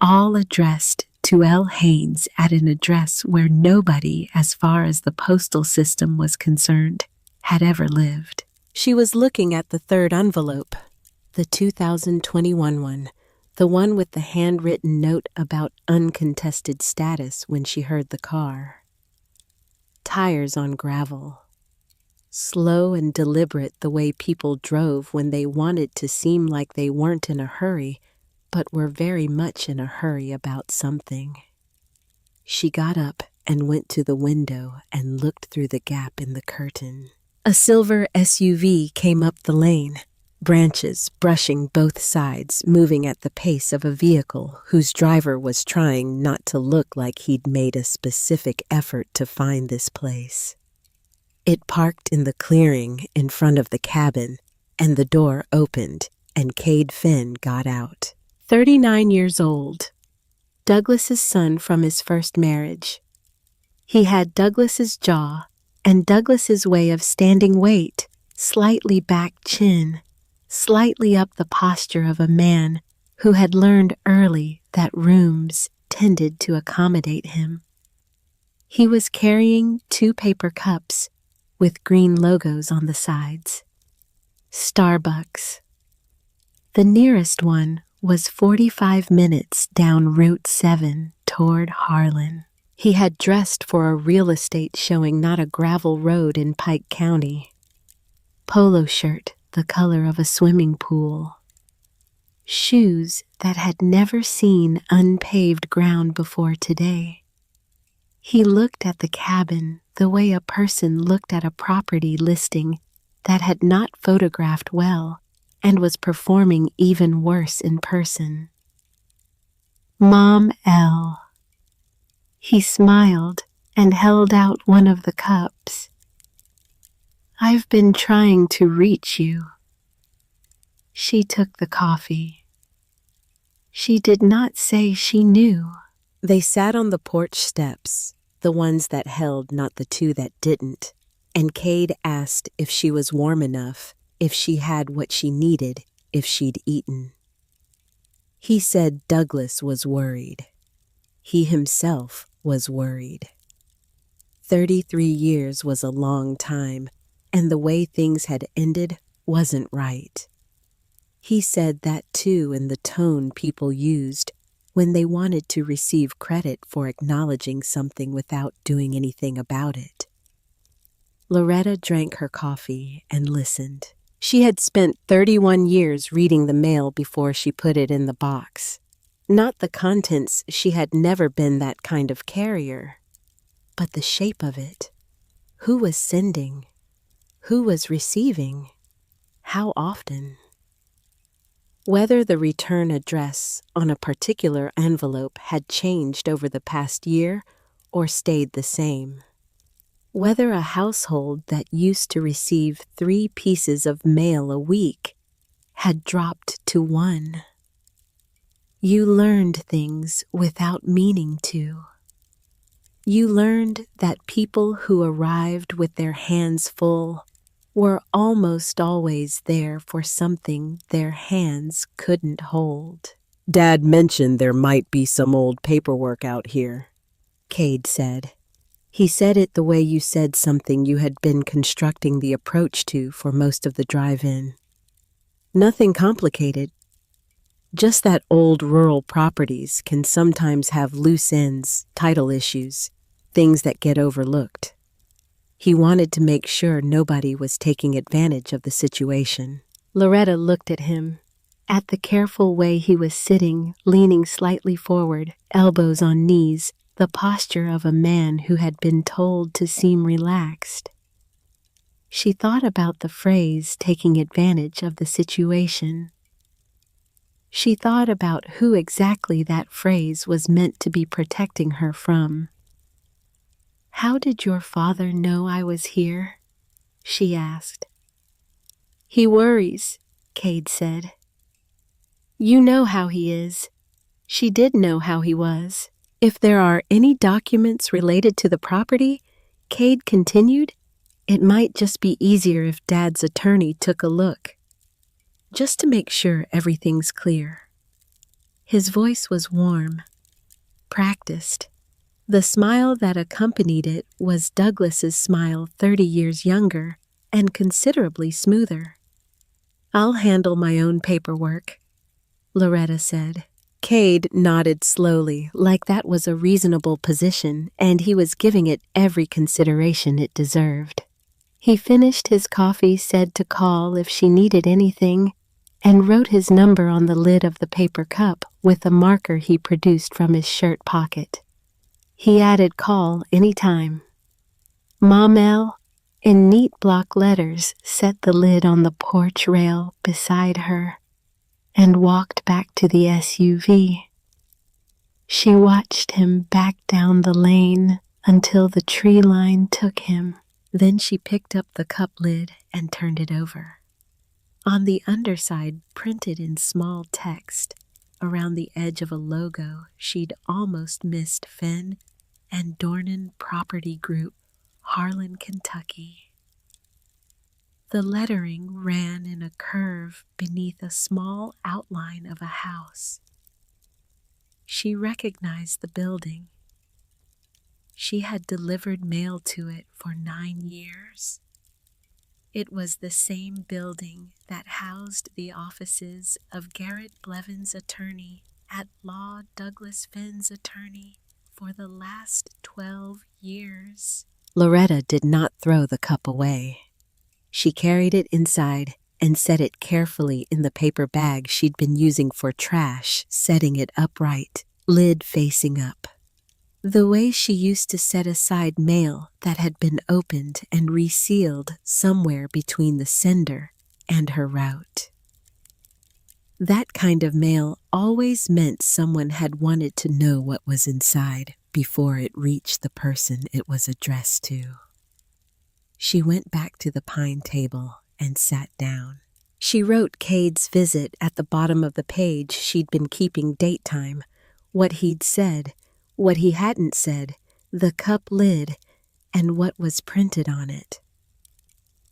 Speaker 2: all addressed to L. Haynes at an address where nobody, as far as the postal system was concerned, had ever lived. She was looking at the 3rd envelope, the 2021 one, the one with the handwritten note about uncontested status when she heard the car. Tires on gravel. Slow and deliberate the way people drove when they wanted to seem like they weren't in a hurry, but were very much in a hurry about something. She got up and went to the window and looked through the gap in the curtain. A silver SUV came up the lane, branches brushing both sides, moving at the pace of a vehicle whose driver was trying not to look like he'd made a specific effort to find this place. It parked in the clearing in front of the cabin, and the door opened, and Cade Finn got out. 39 years old, Douglas's son from his first marriage. He had Douglas's jaw and Douglas's way of standing weight, slightly back chin, slightly up the posture of a man who had learned early that rooms tended to accommodate him. He was carrying 2 paper cups with green logos on the sides. Starbucks. The nearest one was 45 minutes down Route 7 toward Harlan. He had dressed for a real estate showing, not a gravel road in Pike County. Polo shirt the color of a swimming pool. Shoes that had never seen unpaved ground before today. He looked at the cabin the way a person looked at a property listing that had not photographed well and was performing even worse in person. Mom L. He smiled and held out one of the cups. I've been trying to reach you. She took the coffee. She did not say she knew. They sat on the porch steps, the ones that held, not the 2 that didn't, and Cade asked if she was warm enough, if she had what she needed, if she'd eaten. He said Douglas was worried. He himself was worried. 33 years was a long time, and the way things had ended wasn't right. He said that too in the tone people used when they wanted to receive credit for acknowledging something without doing anything about it. Loretta drank her coffee and listened. She had spent 31 years reading the mail before she put it in the box. Not the contents, she had never been that kind of carrier, but the shape of it. Who was sending? Who was receiving? How often? Whether the return address on a particular envelope had changed over the past year or stayed the same. Whether a household that used to receive 3 pieces of mail a week had dropped to 1. You learned things without meaning to. You learned that people who arrived with their hands full were almost always there for something their hands couldn't hold.
Speaker 3: Dad mentioned there might be some old paperwork out here,
Speaker 2: Cade said. He said it the way you said something you had been constructing the approach to for most of the drive-in. Nothing complicated. Just that old rural properties can sometimes have loose ends, title issues, things that get overlooked. He wanted to make sure nobody was taking advantage of the situation. Loretta looked at him, at the careful way he was sitting, leaning slightly forward, elbows on knees, the posture of a man who had been told to seem relaxed. She thought about the phrase taking advantage of the situation. She thought about who exactly that phrase was meant to be protecting her from. "How did your father know I was here?" she asked. "He worries," Cade said. "You know how he is." She did know how he was. "If there are any documents related to the property," Cade continued, "it might just be easier if Dad's attorney took a look, just to make sure everything's clear." His voice was warm, practiced. The smile that accompanied it was Douglas's smile 30 years younger and considerably smoother. "I'll handle my own paperwork," Loretta said. Cade nodded slowly, like that was a reasonable position and he was giving it every consideration it deserved. He finished his coffee, said to call if she needed anything, and wrote his number on the lid of the paper cup with a marker he produced from his shirt pocket. He added call anytime. "Mom L," in neat block letters, set the lid on the porch rail beside her and walked back to the SUV. She watched him back down the lane until the tree line took him. Then she picked up the cup lid and turned it over. On the underside, printed in small text, around the edge of a logo she'd almost missed, Fenn and Dornan Property Group, Harlan, Kentucky. The lettering ran in a curve beneath a small outline of a house. She recognized the building. She had delivered mail to it for 9 years. It was the same building that housed the offices of Garrett Blevins' attorney at law, Douglas Fenn's attorney, for the last 12 years. Loretta did not throw the cup away. She carried it inside and set it carefully in the paper bag she'd been using for trash, setting it upright, lid facing up. The way she used to set aside mail that had been opened and resealed somewhere between the sender and her route. That kind of mail always meant someone had wanted to know what was inside before it reached the person it was addressed to. She went back to the pine table and sat down. She wrote Cade's visit at the bottom of the page she'd been keeping date time, what he'd said, what he hadn't said, the cup lid, and what was printed on it.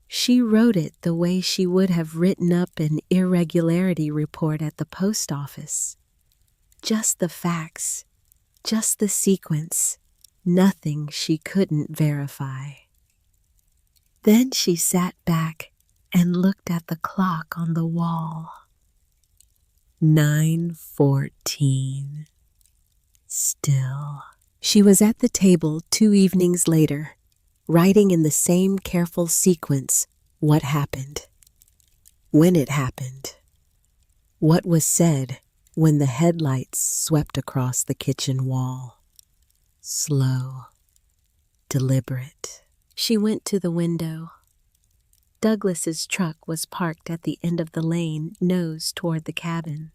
Speaker 2: She wrote it the way she would have written up an irregularity report at the post office. Just the facts, just the sequence, nothing she couldn't verify. Then she sat back and looked at the clock on the wall. 9:14. Still. She was at the table 2 evenings later, writing in the same careful sequence what happened, when it happened, what was said when the headlights swept across the kitchen wall. Slow, deliberate. She went to the window. Douglas's truck was parked at the end of the lane, nose toward the cabin.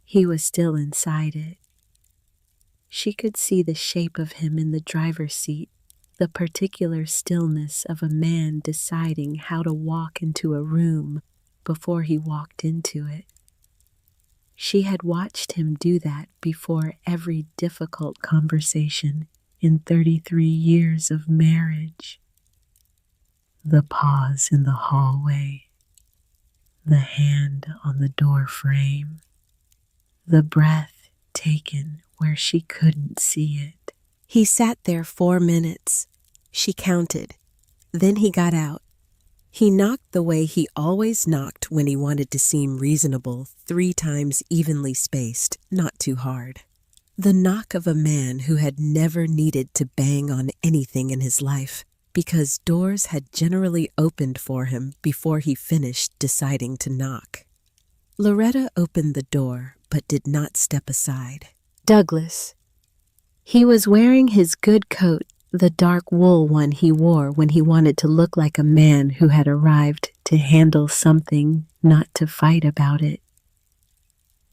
Speaker 2: He was still inside it. She could see the shape of him in the driver's seat, the particular stillness of a man deciding how to walk into a room before he walked into it. She had watched him do that before every difficult conversation in 33 years of marriage. The pause in the hallway, the hand on the door frame, the breath taken where she couldn't see it.
Speaker 1: He sat there 4 minutes. She counted. Then he got out. He knocked the way he always knocked when he wanted to seem reasonable, 3 times evenly spaced, not too hard. The knock of a man who had never needed to bang on anything in his life, because doors had generally opened for him before he finished deciding to knock. Loretta opened the door, but did not step aside.
Speaker 2: Douglas. He was wearing his good coat, the dark wool one he wore when he wanted to look like a man who had arrived to handle something, not to fight about it.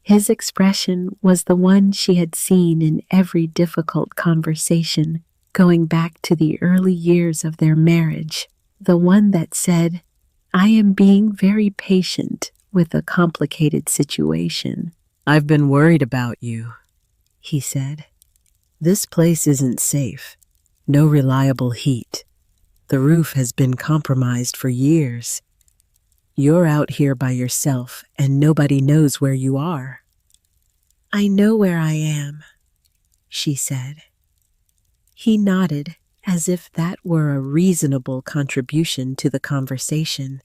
Speaker 2: His expression was the one she had seen in every difficult conversation going back to the early years of their marriage, the one that said, "I am being very patient with a complicated situation."
Speaker 3: "I've been worried about you,"
Speaker 2: he said.
Speaker 3: "This place isn't safe. No reliable heat. The roof has been compromised for years. You're out here by yourself and nobody knows where you are."
Speaker 2: "I know where I am," she said. He nodded as if that were a reasonable contribution to the conversation,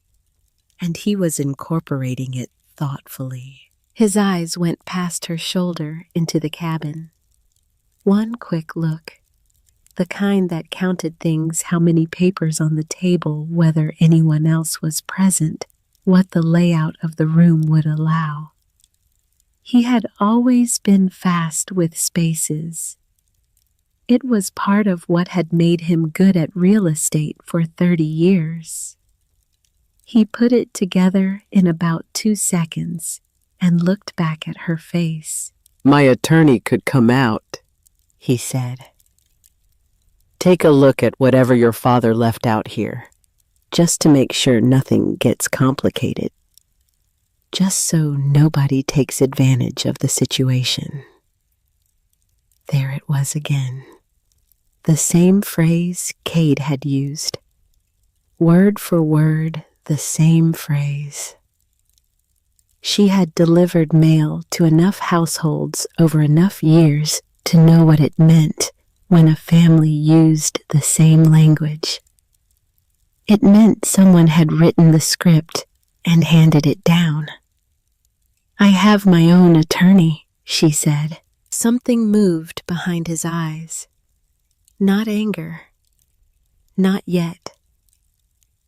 Speaker 2: and he was incorporating it thoughtfully. His eyes went past her shoulder into the cabin. One quick look, the kind that counted things, how many papers on the table, whether anyone else was present, what the layout of the room would allow. He had always been fast with spaces. It was part of what had made him good at real estate for 30 years. He put it together in about 2 seconds and looked back at her face.
Speaker 3: "My attorney could come out," he said. "Take a look at whatever your father left out here, just to make sure nothing gets complicated.
Speaker 2: Just so nobody takes advantage of the situation." There it was again. The same phrase Cade had used. Word for word, the same phrase. She had delivered mail to enough households over enough years to know what it meant when a family used the same language. It meant someone had written the script and handed it down. "I have my own attorney," she said. Something moved behind his eyes. Not anger. Not yet.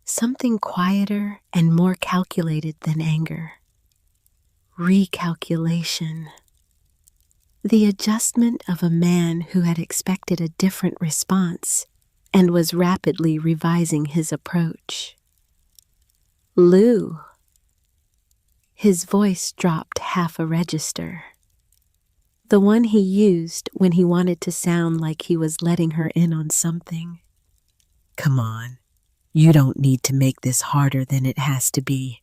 Speaker 2: Something quieter and more calculated than anger. Recalculation. The adjustment of a man who had expected a different response and was rapidly revising his approach. "Lou." His voice dropped half a register. The one he used when he wanted to sound like he was letting her in on something.
Speaker 1: "Come on. You don't need to make this harder than it has to be.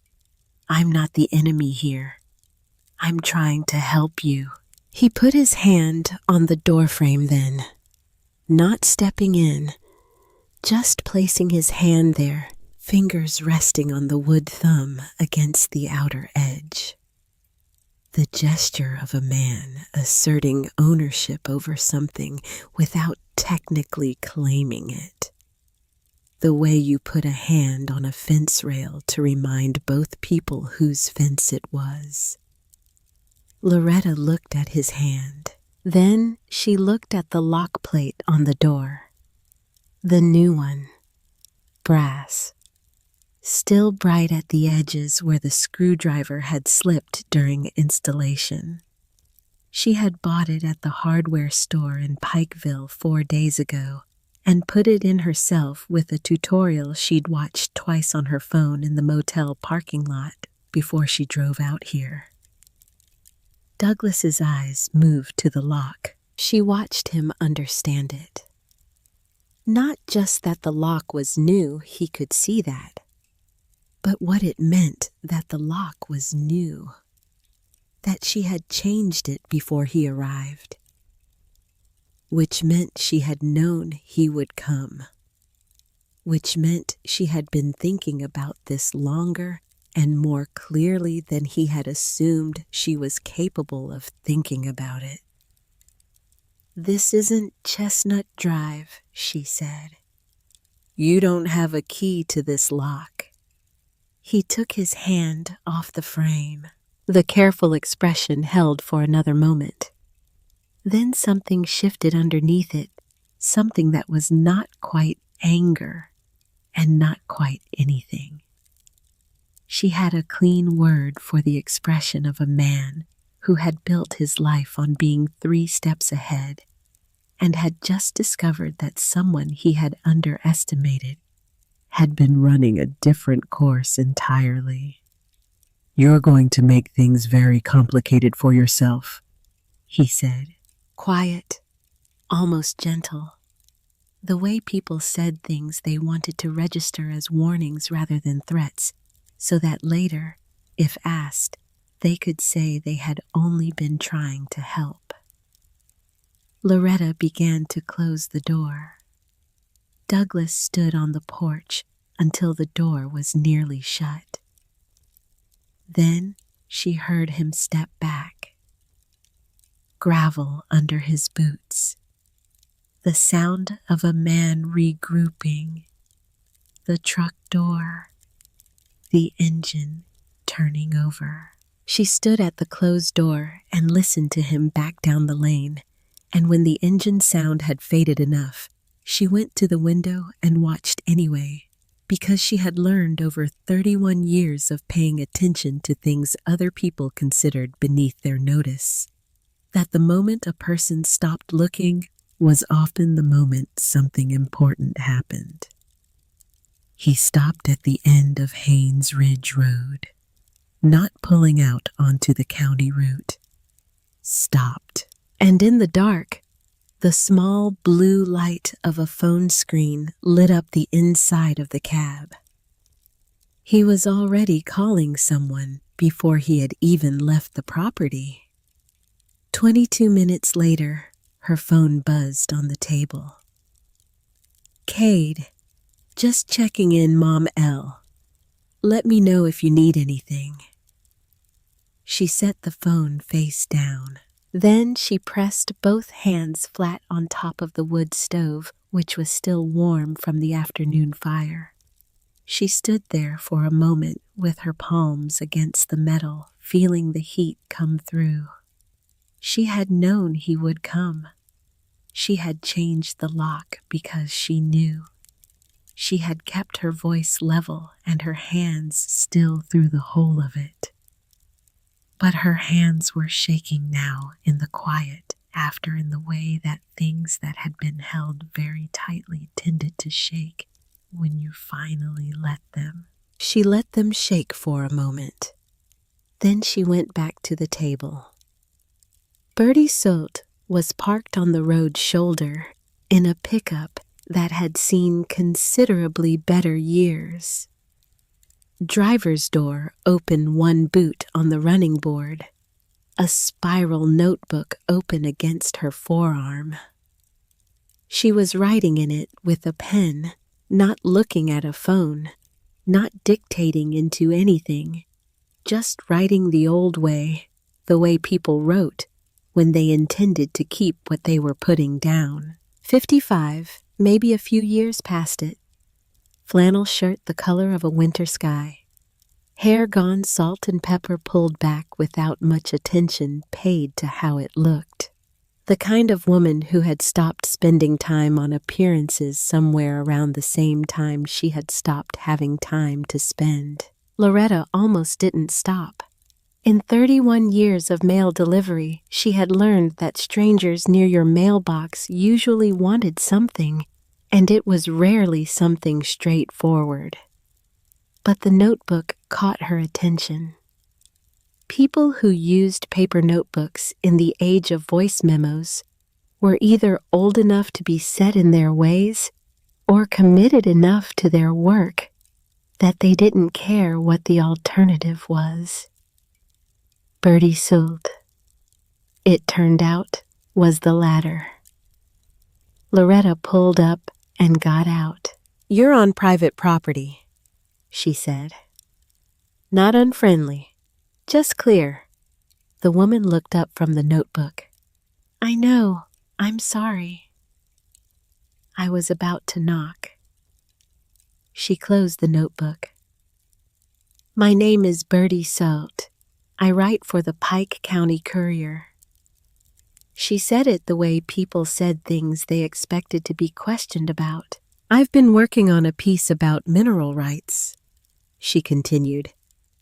Speaker 1: I'm not the enemy here. I'm trying to help you." He put his hand on the doorframe then, not stepping in, just placing his hand there, fingers resting on the wood thumb against the outer edge. The gesture of a man asserting ownership over something without technically claiming it. The way you put a hand on a fence rail to remind both people whose fence it was. Loretta looked at his hand. Then she looked at the lock plate on the door. The new one. Brass. Still bright at the edges where the screwdriver had slipped during installation. She had bought it at the hardware store in Pikeville 4 days ago and put it in herself with a tutorial she'd watched twice on her phone in the motel parking lot before she drove out here. Douglas's eyes moved to the lock.
Speaker 2: She watched him understand it. Not just that the lock was new, he could see that, but what it meant that the lock was new, that she had changed it before he arrived, which meant she had known he would come, which meant she had been thinking about this longer and more clearly than he had assumed she was capable of thinking about it. "This isn't Chestnut Drive," she said. "You don't have a key to this lock." He took his hand off the frame, the careful expression held for another moment. Then something shifted underneath it, something that was not quite anger and not quite anything. She had a clean word for the expression of a man who had built his life on being 3 steps ahead and had just discovered that someone he had underestimated had been running a different course entirely. "You're going to make things very complicated for yourself," he said, quiet, almost gentle, the way people said things they wanted to register as warnings rather than threats, so that later, if asked, they could say they had only been trying to help. Loretta began to close the door. Douglas stood on the porch until the door was nearly shut. Then she heard him step back. Gravel under his boots. The sound of a man regrouping. The truck door. The engine turning over. She stood at the closed door and listened to him back down the lane, and when the engine sound had faded enough, she went to the window and watched anyway, because she had learned over 31 years of paying attention to things other people considered beneath their notice, that the moment a person stopped looking was often the moment something important happened. He stopped at the end of Haynes Ridge Road, not pulling out onto the county route. Stopped. And in the dark, the small blue light of a phone screen lit up the inside of the cab. He was already calling someone before he had even left the property. 22 minutes later, her phone buzzed on the table. "Cade, just checking in, Mom L. Let me know if you need anything." She set the phone face down. Then she pressed both hands flat on top of the wood stove, which was still warm from the afternoon fire. She stood there for a moment with her palms against the metal, feeling the heat come through. She had known he would come. She had changed the lock because she knew. She had kept her voice level and her hands still through the whole of it. But her hands were shaking now in the quiet, after in the way that things that had been held very tightly tended to shake when you finally let them. She let them shake for a moment. Then she went back to the table. Bertie Soult was parked on the road's shoulder in a pickup that had seen considerably better years. Driver's door open, one boot on the running board, a spiral notebook open against her forearm. She was writing in it with a pen, not looking at a phone, not dictating into anything, just writing the old way, the way people wrote when they intended to keep what they were putting down. 55, maybe a few years past it. Flannel shirt the color of a winter sky. Hair gone salt and pepper pulled back without much attention paid to how it looked. The kind of woman who had stopped spending time on appearances somewhere around the same time she had stopped having time to spend. Loretta almost didn't stop. In 31 years of mail delivery, she had learned that strangers near your mailbox usually wanted something, and it was rarely something straightforward. But the notebook caught her attention. People who used paper notebooks in the age of voice memos were either old enough to be set in their ways or committed enough to their work that they didn't care what the alternative was. Bertie Sult, it turned out, was the latter. Loretta pulled up and got out.
Speaker 3: "You're on private property,"
Speaker 2: she said. "Not unfriendly, just clear." The woman looked up from the notebook. "I know, I'm sorry." I was about to knock. She closed the notebook. "My name is Bertie Sult. I write for the Pike County Courier." She said it the way people said things they expected to be questioned about.
Speaker 3: "I've been working on a piece about mineral rights," she continued,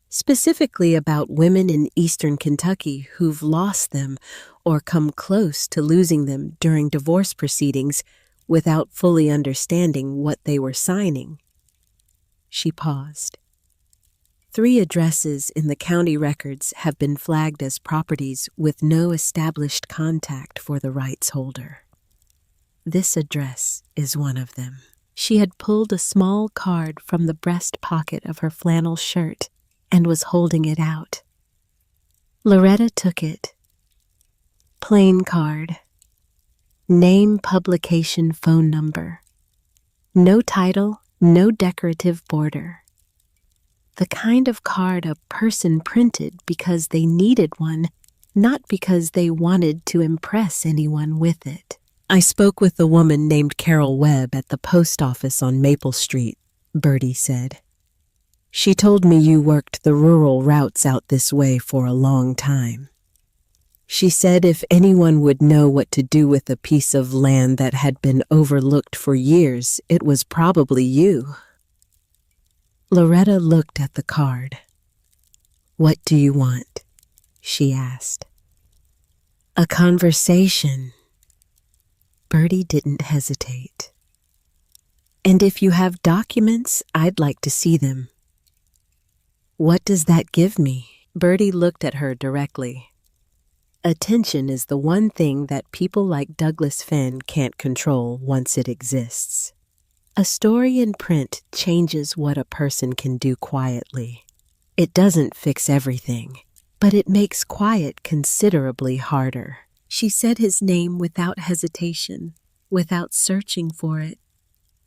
Speaker 3: "specifically about women in eastern Kentucky who've lost them or come close to losing them during divorce proceedings without fully understanding what they were signing." She paused. 3 addresses in the county records have been flagged as properties with no established contact for the rights holder. This address is one of them. She had pulled a small card from the breast pocket of her flannel shirt and was holding it out. Loretta took it. Plain card. Name, publication, phone number. No title, no decorative border. The kind of card a person printed because they needed one, not because they wanted to impress anyone with it. "I spoke with a woman named Carol Webb at the post office on Maple Street," Bertie said. "She told me you worked the rural routes out this way for a long time. She said if anyone would know what to do with a piece of land that had been overlooked for years, it was probably you." Loretta looked at the card. "What do you want?" she asked. "A conversation." Bertie didn't hesitate. "And if you have documents, I'd like to see them." "What does that give me?" Bertie looked at her directly. "Attention is the one thing that people like Douglas Fenn can't control once it exists. A story in print changes what a person can do quietly. It doesn't fix everything, but it makes quiet considerably harder." She said his name without hesitation, without searching for it,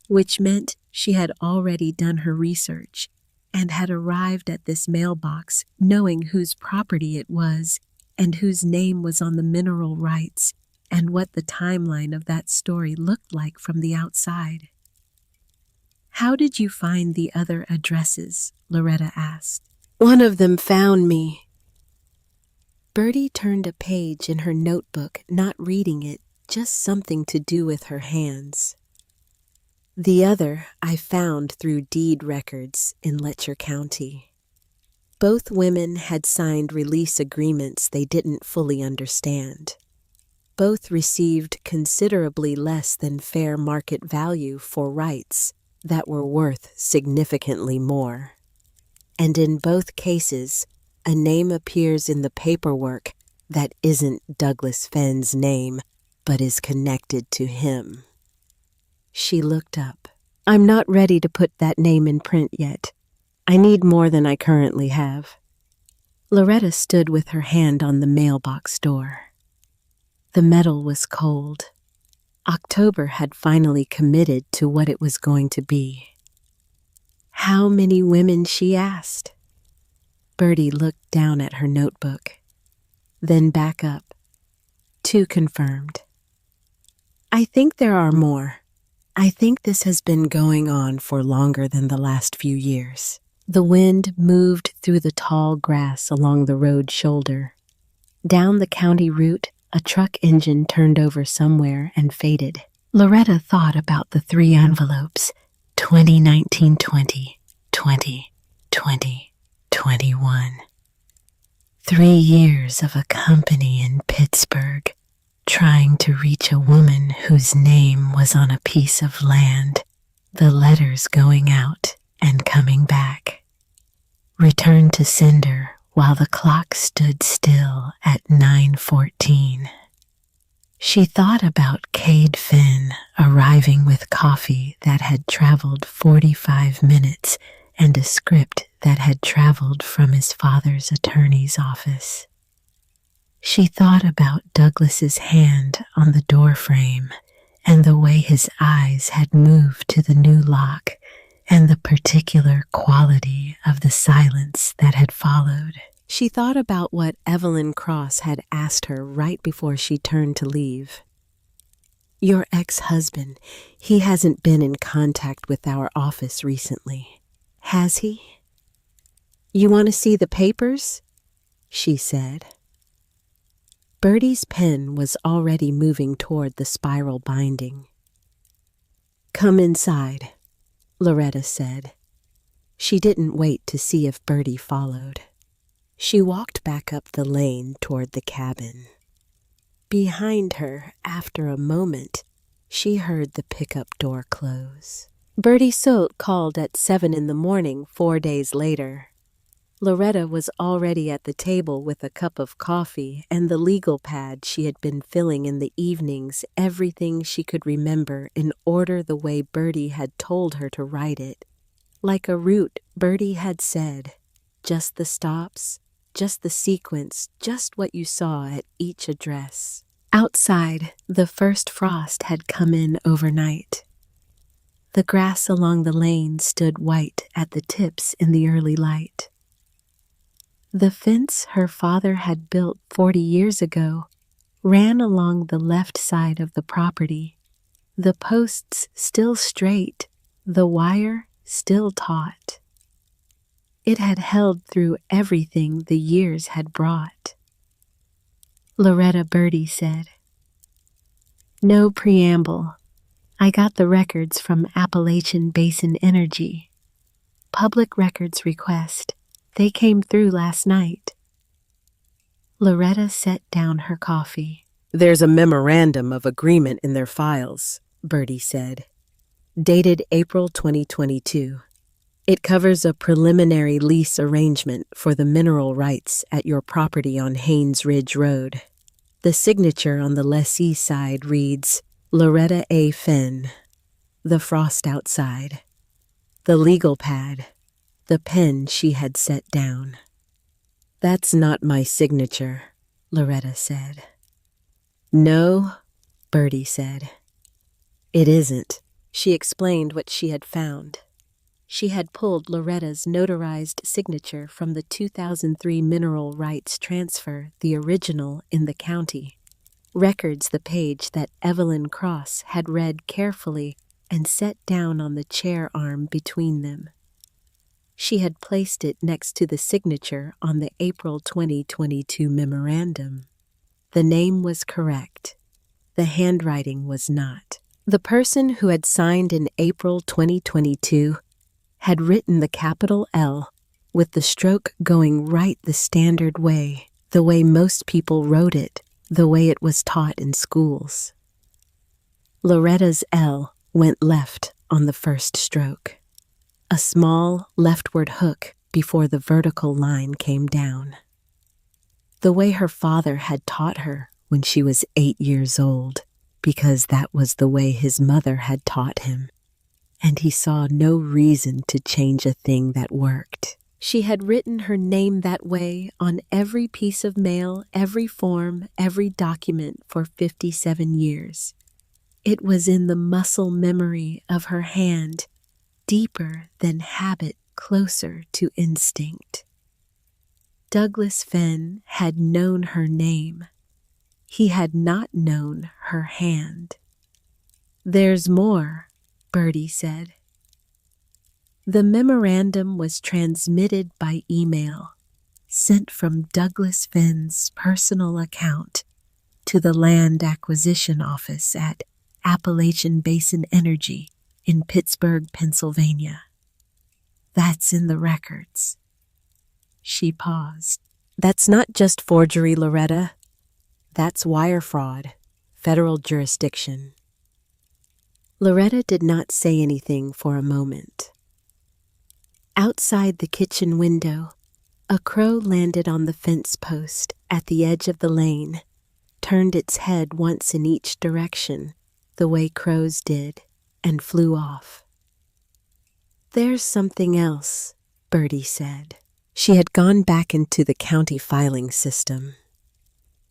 Speaker 3: which meant she had already done her research and had arrived at this mailbox knowing whose property it was and whose name was on the mineral rights and what the timeline of that story looked like from the outside. "How did you find the other addresses?" Loretta asked. "One of them found me." Bertie turned a page in her notebook, not reading it, just something to do with her hands. "The other I found through deed records in Letcher County. Both women had signed release agreements they didn't fully understand. Both received considerably less than fair market value for rights that were worth significantly more. And in both cases, a name appears in the paperwork that isn't Douglas Fenn's name, but is connected to him." She looked up. "I'm not ready to put that name in print yet. I need more than I currently have." Loretta stood with her hand on the mailbox door. The metal was cold. October had finally committed to what it was going to be. "How many women?" she asked. Bertie looked down at her notebook, then back up. "2 confirmed. I think there are more. I think this has been going on for longer than the last few years." The wind moved through the tall grass along the road shoulder. Down the county route, a truck engine turned over somewhere and faded. Loretta thought about the 3 envelopes, 2019, 20, 20, 20, 21. 3 years of a company in Pittsburgh,
Speaker 2: trying to reach a woman whose name was on a piece of land, the letters going out and coming back. Returned to sender while the clock stood still at 9:14. She thought about Cade Finn arriving with coffee that had traveled 45 minutes and a script that had traveled from his father's attorney's office. She thought about Douglas's hand on the door frame and the way his eyes had moved to the new lock and the particular quality of the silence that had followed. She thought about what Evelyn Cross had asked her right before she turned to leave. Your ex-husband, he hasn't been in contact with our office recently, has he? You want to see the papers? She said. Bertie's pen was already moving toward the spiral binding. Come inside, Loretta said. She didn't wait to see if Bertie followed. She walked back up the lane toward the cabin. Behind her, after a moment, she heard the pickup door close. Bertie Sote called at 7 in the morning 4 days later. Loretta was already at the table with a cup of coffee and the legal pad she had been filling in the evenings, everything she could remember in order the way Bertie had told her to write it. Like a route, Bertie had said, just the stops, just the sequence, just what you saw at each address. Outside, the first frost had come in overnight. The grass along the lane stood white at the tips in the early light. The fence her father had built 40 years ago ran along the left side of the property, the posts still straight, the wire still taut. It had held through everything the years had brought. Loretta Bertie said, No preamble. I got the records from Appalachian Basin Energy. Public records request. They came through last night. Loretta set down her coffee.
Speaker 3: There's a memorandum of agreement in their files, Bertie said, dated April 2022. It covers a preliminary lease arrangement for the mineral rights at your property on Haynes Ridge Road. The signature on the lessee side reads, Loretta A. Finn. The frost outside. The legal pad. The pen she had set down. That's not my signature, Loretta said. No, Bertie said. It isn't. She explained what she had found. She had pulled Loretta's notarized signature from the 2003 mineral rights transfer, the original in the county. Records the page that Evelyn Cross had read carefully and set down on the chair arm between them. She had placed it next to the signature on the April 2022 memorandum. The name was correct. The handwriting was not. The person who had signed in April 2022 had written the capital L with the stroke going right the standard way, the way most people wrote it, the way it was taught in schools. Loretta's L went left on the first stroke. A small leftward hook before the vertical line came down. The way her father had taught her when she was 8 years old, because that was the way his mother had taught him, and he saw no reason to change a thing that worked. She had written her name that way on every piece of mail, every form, every document for 57 years. It was in the muscle memory of her hand, deeper than habit, closer to instinct. Douglas Finn had known her name. He had not known her hand. There's more, Bertie said. The memorandum was transmitted by email, sent from Douglas Finn's personal account to the Land Acquisition Office at Appalachian Basin Energy in Pittsburgh, Pennsylvania. That's in the records. She paused. That's not just forgery, Loretta. That's wire fraud.
Speaker 2: federal jurisdiction. Loretta did not say anything for a moment. Outside the kitchen window, a crow landed on the fence post at the edge of the lane, turned its head once in each direction, the way crows did, and flew off. "There's something else," Bertie said. She had gone back into the county filing system.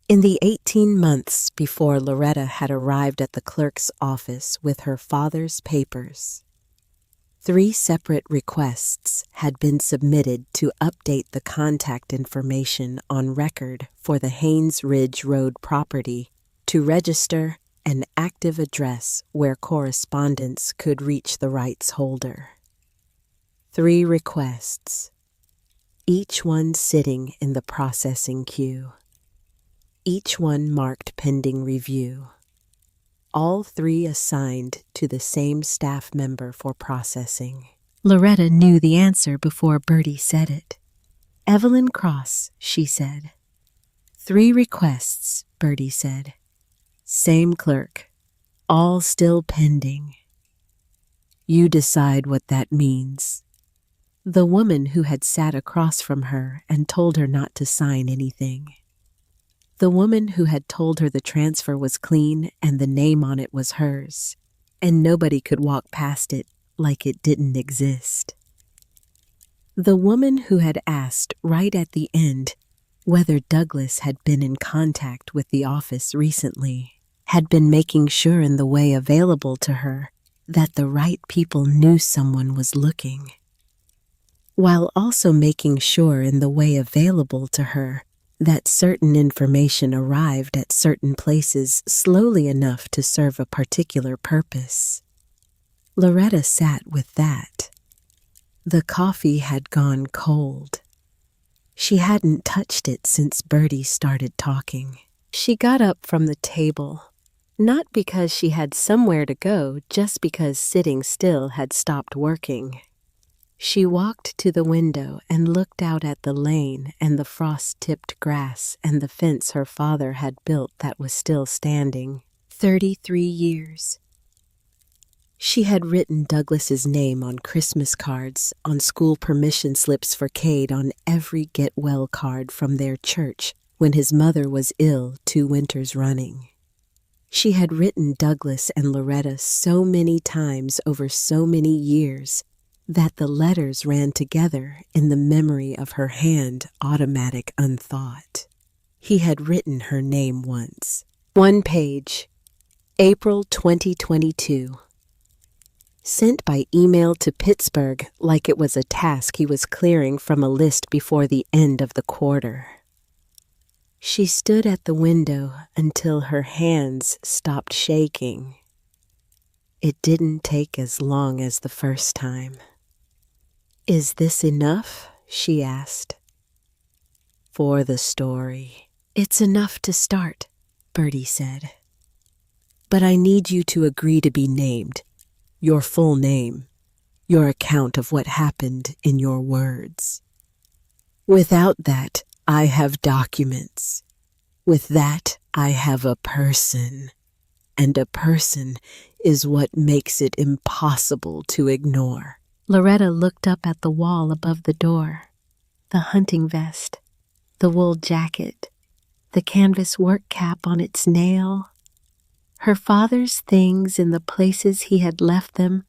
Speaker 2: In the 18 months before Loretta had arrived at the clerk's office with her father's papers, 3 separate requests had been submitted to update the contact information on record for the Haynes Ridge Road property to register an active address where correspondence could reach the rights holder. 3 requests, each one sitting in the processing queue, each one marked pending review. All 3 assigned to the same staff member for processing. Loretta knew the answer before Bertie said it. "Evelyn Cross," she said. "3 requests," Bertie said. "Same clerk. All still pending." "You decide what that means." The woman who had sat across from her and told her not to sign anything. The woman who had told her the transfer was clean and the name on it was hers, and nobody could walk past it like it didn't exist. The woman who had asked right at the end whether Douglas had been in contact with the office recently, had been making sure in the way available to her that the right people knew someone was looking, while also making sure in the way available to her that certain information arrived at certain places slowly enough to serve a particular purpose. Loretta sat with that. The coffee had gone cold. She hadn't touched it since Bertie started talking. She got up from the table, not because she had somewhere to go, just because sitting still had stopped working. She walked to the window and looked out at the lane and the frost-tipped grass and the fence her father had built that was still standing. 33 years. She had written Douglas's name on Christmas cards, on school permission slips for Cade, on every get-well card from their church when his mother was ill 2 winters running. She had written Douglas and Loretta so many times over so many years that the letters ran together in the memory of her hand, automatic unthought. He had written her name once. 1 page, April 2022. Sent by email to Pittsburgh like it was a task he was clearing from a list before the end of the quarter. She stood at the window until her hands stopped shaking. It didn't take as long as the first time. "Is this enough?" she asked. "For the story." "It's enough to start," Bertie said. "But I need you to agree to be named. Your full name. Your account of what happened in your words. Without that, I have documents. With that, I have a person. And a person is what makes it impossible to ignore." Loretta looked up at the wall above the door. The hunting vest, the wool jacket, the canvas work cap on its nail, her father's things in the places he had left them.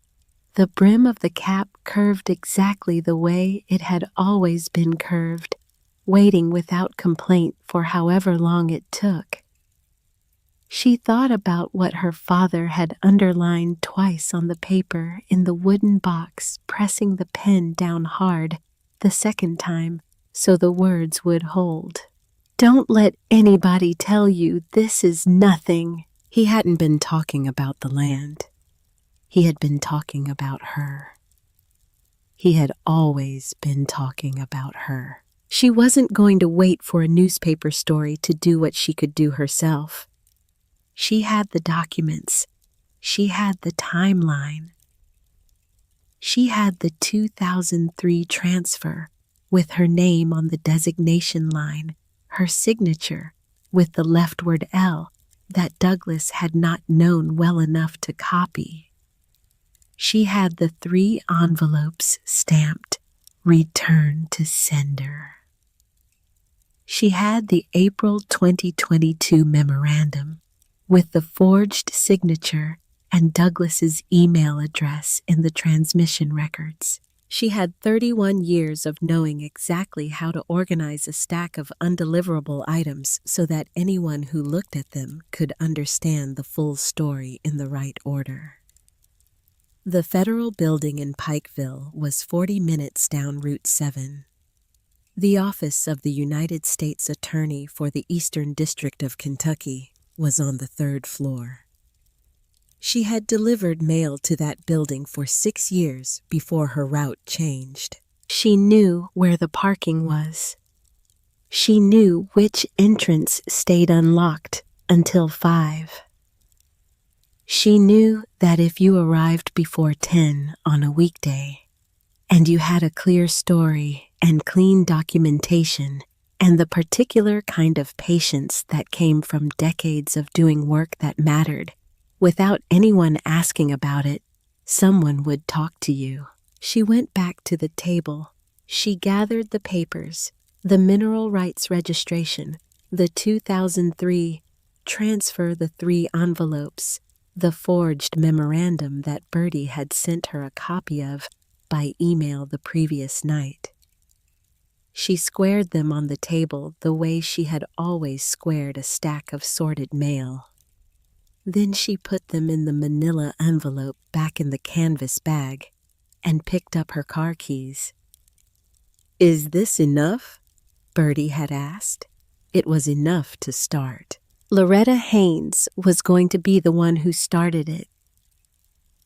Speaker 2: The brim of the cap curved exactly the way it had always been curved, waiting without complaint for however long it took. She thought about what her father had underlined twice on the paper in the wooden box, pressing the pen down hard the second time so the words would hold. "Don't let anybody tell you this is nothing." He hadn't been talking about the land. He had been talking about her. He had always been talking about her. She wasn't going to wait for a newspaper story to do what she could do herself. She had the documents. She had the timeline. She had the 2003 transfer with her name on the designation line, her signature with the leftward L, that Douglas had not known well enough to copy. She had the 3 envelopes stamped "Return to Sender." She had the April 2022 memorandum with the forged signature and Douglas's email address in the transmission records. She had 31 years of knowing exactly how to organize a stack of undeliverable items so that anyone who looked at them could understand the full story in the right order. The federal building in Pikeville was 40 minutes down Route 7. The office of the United States Attorney for the Eastern District of Kentucky was on the 3rd floor. She had delivered mail to that building for 6 years before her route changed.
Speaker 1: She knew where the parking was. She knew which entrance stayed unlocked until 5. She knew that if you arrived before 10 on a weekday, and you had a clear story and clean documentation and the particular kind of patience that came from decades of doing work that mattered, without anyone asking about it, someone would talk to you. She went back to the table. She gathered the papers, the mineral rights registration, the 2003 transfer, the 3 envelopes, the forged memorandum that Bertie had sent her a copy of by email the previous night. She squared them on the table the way she had always squared a stack of sorted mail. Then she put them in the manila envelope back in the canvas bag and picked up her car keys.
Speaker 3: "Is this enough?"
Speaker 1: Bertie had asked. It was enough to start. Loretta Haynes was going to be the one who started it.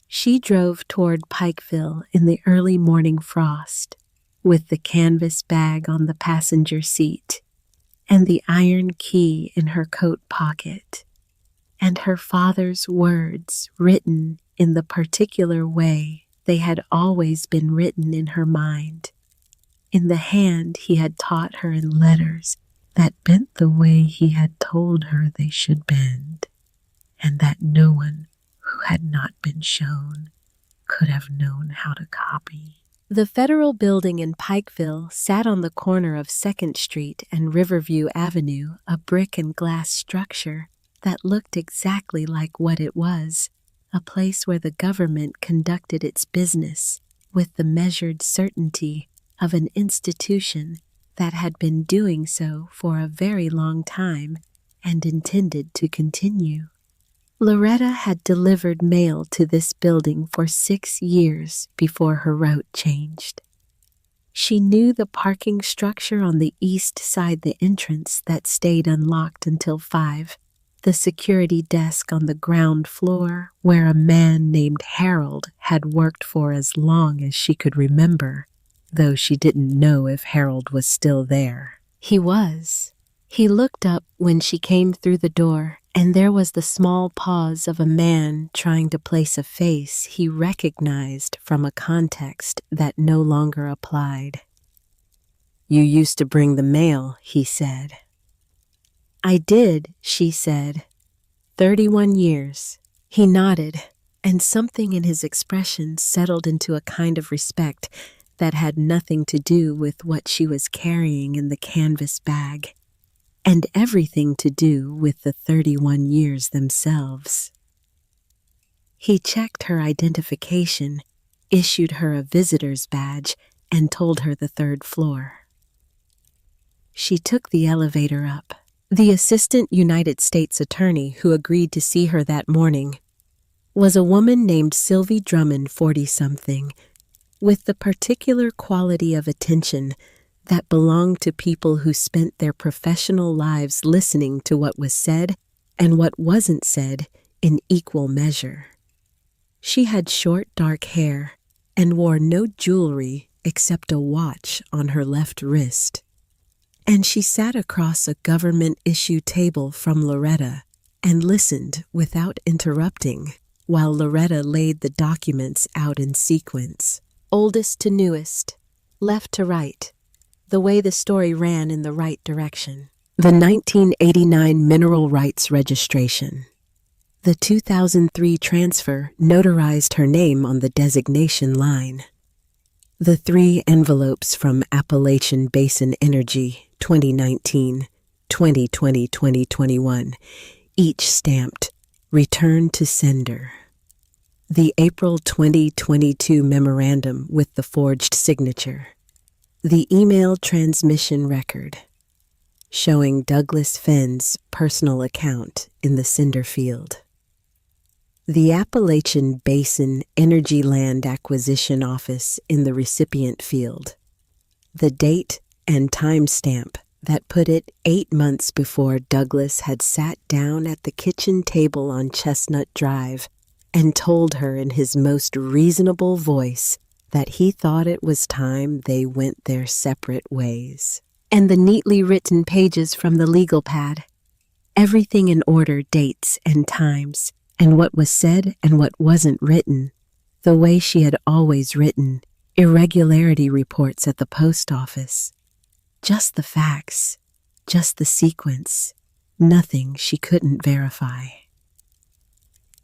Speaker 1: She drove toward Pikeville in the early morning frost, with the canvas bag on the passenger seat and the iron key in her coat pocket, and her father's words written in the particular way they had always been written in her mind, in the hand he had taught her in letters that bent the way he had told her they should bend, and that no one who had not been shown could have known how to copy. The federal building in Pikeville sat on the corner of 2nd Street and Riverview Avenue, a brick and glass structure that looked exactly like what it was, a place where the government conducted its business with the measured certainty of an institution that had been doing so for a very long time and intended to continue. Loretta had delivered mail to this building for 6 years before her route changed. She knew the parking structure on the east side the entrance that stayed unlocked until 5, the security desk on the ground floor where a man named Harold had worked for as long as she could remember, though she didn't know if Harold was still there. He was. He looked up when she came through the door, and there was the small pause of a man trying to place a face he recognized from a context that no longer applied.
Speaker 3: "You used to bring the mail," he said.
Speaker 1: "I did," she said. 31 years. He nodded, and something in his expression settled into a kind of respect that had nothing to do with what she was carrying in the canvas bag, and everything to do with the 31 years themselves. He checked her identification, issued her a visitor's badge, and told her the 3rd floor. She took the elevator up. The assistant United States attorney who agreed to see her that morning was a woman named Sylvie Drummond, 40-something, with the particular quality of attention that belonged to people who spent their professional lives listening to what was said and what wasn't said in equal measure. She had short dark hair and wore no jewelry except a watch on her left wrist. And she sat across a government-issue table from Loretta and listened without interrupting while Loretta laid the documents out in sequence, oldest to newest, left to right, the way the story ran in the right direction.
Speaker 2: The 1989 mineral rights registration. The 2003 transfer notarized her name on the designation line. The 3 envelopes from Appalachian Basin Energy 2019, 2020, 2021, each stamped Return to Sender. The April 2022 memorandum with the forged signature. The email transmission record showing Douglas Fenn's personal account in the sender field. The Appalachian Basin Energy Land Acquisition Office in the recipient field. The date and timestamp that put it 8 months before Douglas had sat down at the kitchen table on Chestnut Drive and told her in his most reasonable voice that he thought it was time they went their separate ways. And the neatly written pages from the legal pad. Everything in order, dates and times, and what was said and what wasn't written, the way she had always written, irregularity reports at the post office. Just the facts, just the sequence, nothing she couldn't verify.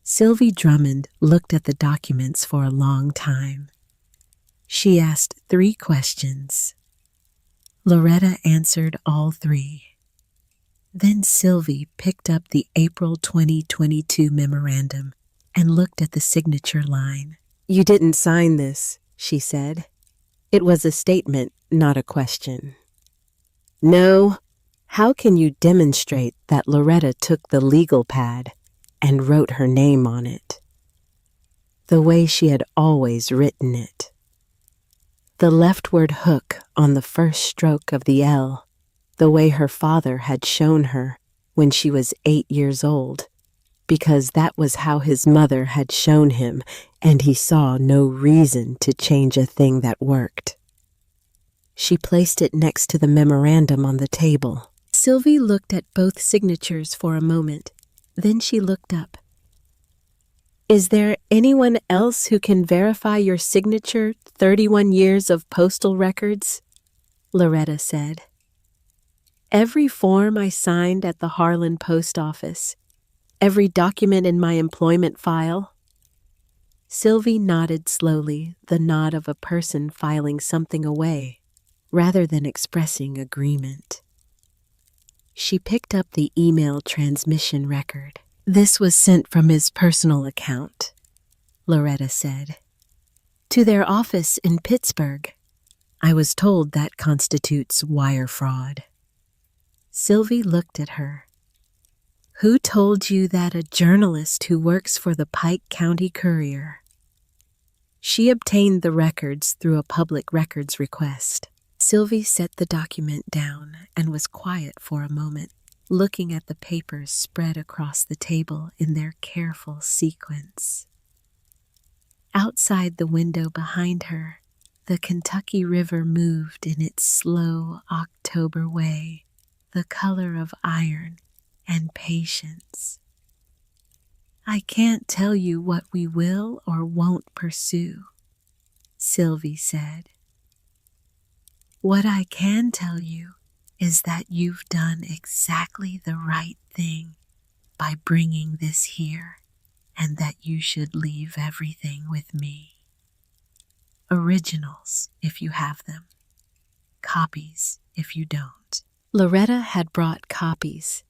Speaker 2: Sylvie Drummond looked at the documents for a long time. She asked 3 questions. Loretta answered all 3. Then Sylvie picked up the April 2022 memorandum and looked at the signature line. "You didn't sign this," she said. It was a statement, not a question. "No. How can you demonstrate that Loretta took the legal pad and wrote her name on it? The way she had always written it. The leftward hook on the first stroke of the L, the way her father had shown her when she was 8 years old, because that was how his mother had shown him, and he saw no reason to change a thing that worked." She placed it next to the memorandum on the table. Sylvie looked at both signatures for a moment. Then she looked up. "Is there anyone else who can verify your signature 31 years of postal records?" Loretta said. "Every form I signed at the Harlan post office, every document in my employment file." Sylvie nodded slowly, the nod of a person filing something away, rather than expressing agreement. She picked up the email transmission record. "This was sent from his personal account," Loretta said, "to their office in Pittsburgh. I was told that constitutes wire fraud." Sylvie looked at her. "Who told you that a journalist who works for the Pike County Courier?" She obtained the records through a public records request. Sylvie set the document down and was quiet for a moment, looking at the papers spread across the table in their careful sequence. Outside the window behind her, the Kentucky River moved in its slow October way, the color of iron and patience. "I can't tell you what we will or won't pursue," Sylvie said. "What I can tell you is that you've done exactly the right thing by bringing this here, and that you should leave everything with me. Originals, if you have them. Copies, if you don't." Loretta had brought copies.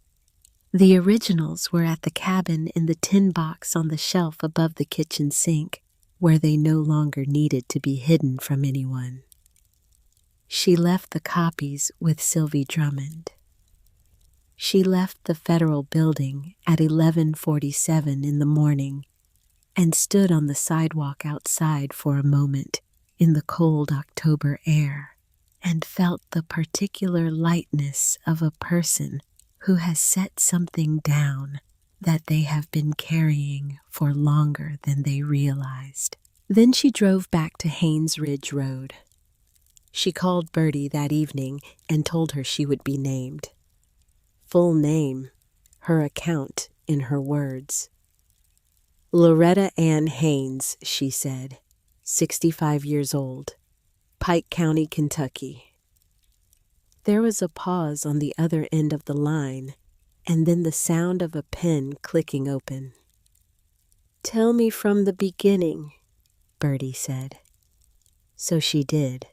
Speaker 2: The originals were at the cabin in the tin box on the shelf above the kitchen sink, where they no longer needed to be hidden from anyone. She left the copies with Sylvie Drummond. She left the federal building at 11:47 in the morning and stood on the sidewalk outside for a moment in the cold October air and felt the particular lightness of a person who has set something down that they have been carrying for longer than they realized. Then she drove back to Haynes Ridge Road. She called Bertie that evening and told her she would be named. Full name, her account in her words. Loretta Ann Haynes, she said, 65 years old, Pike County, Kentucky. There was a pause on the other end of the line, and then the sound of a pen clicking open. "Tell me from the beginning," Bertie said. So she did.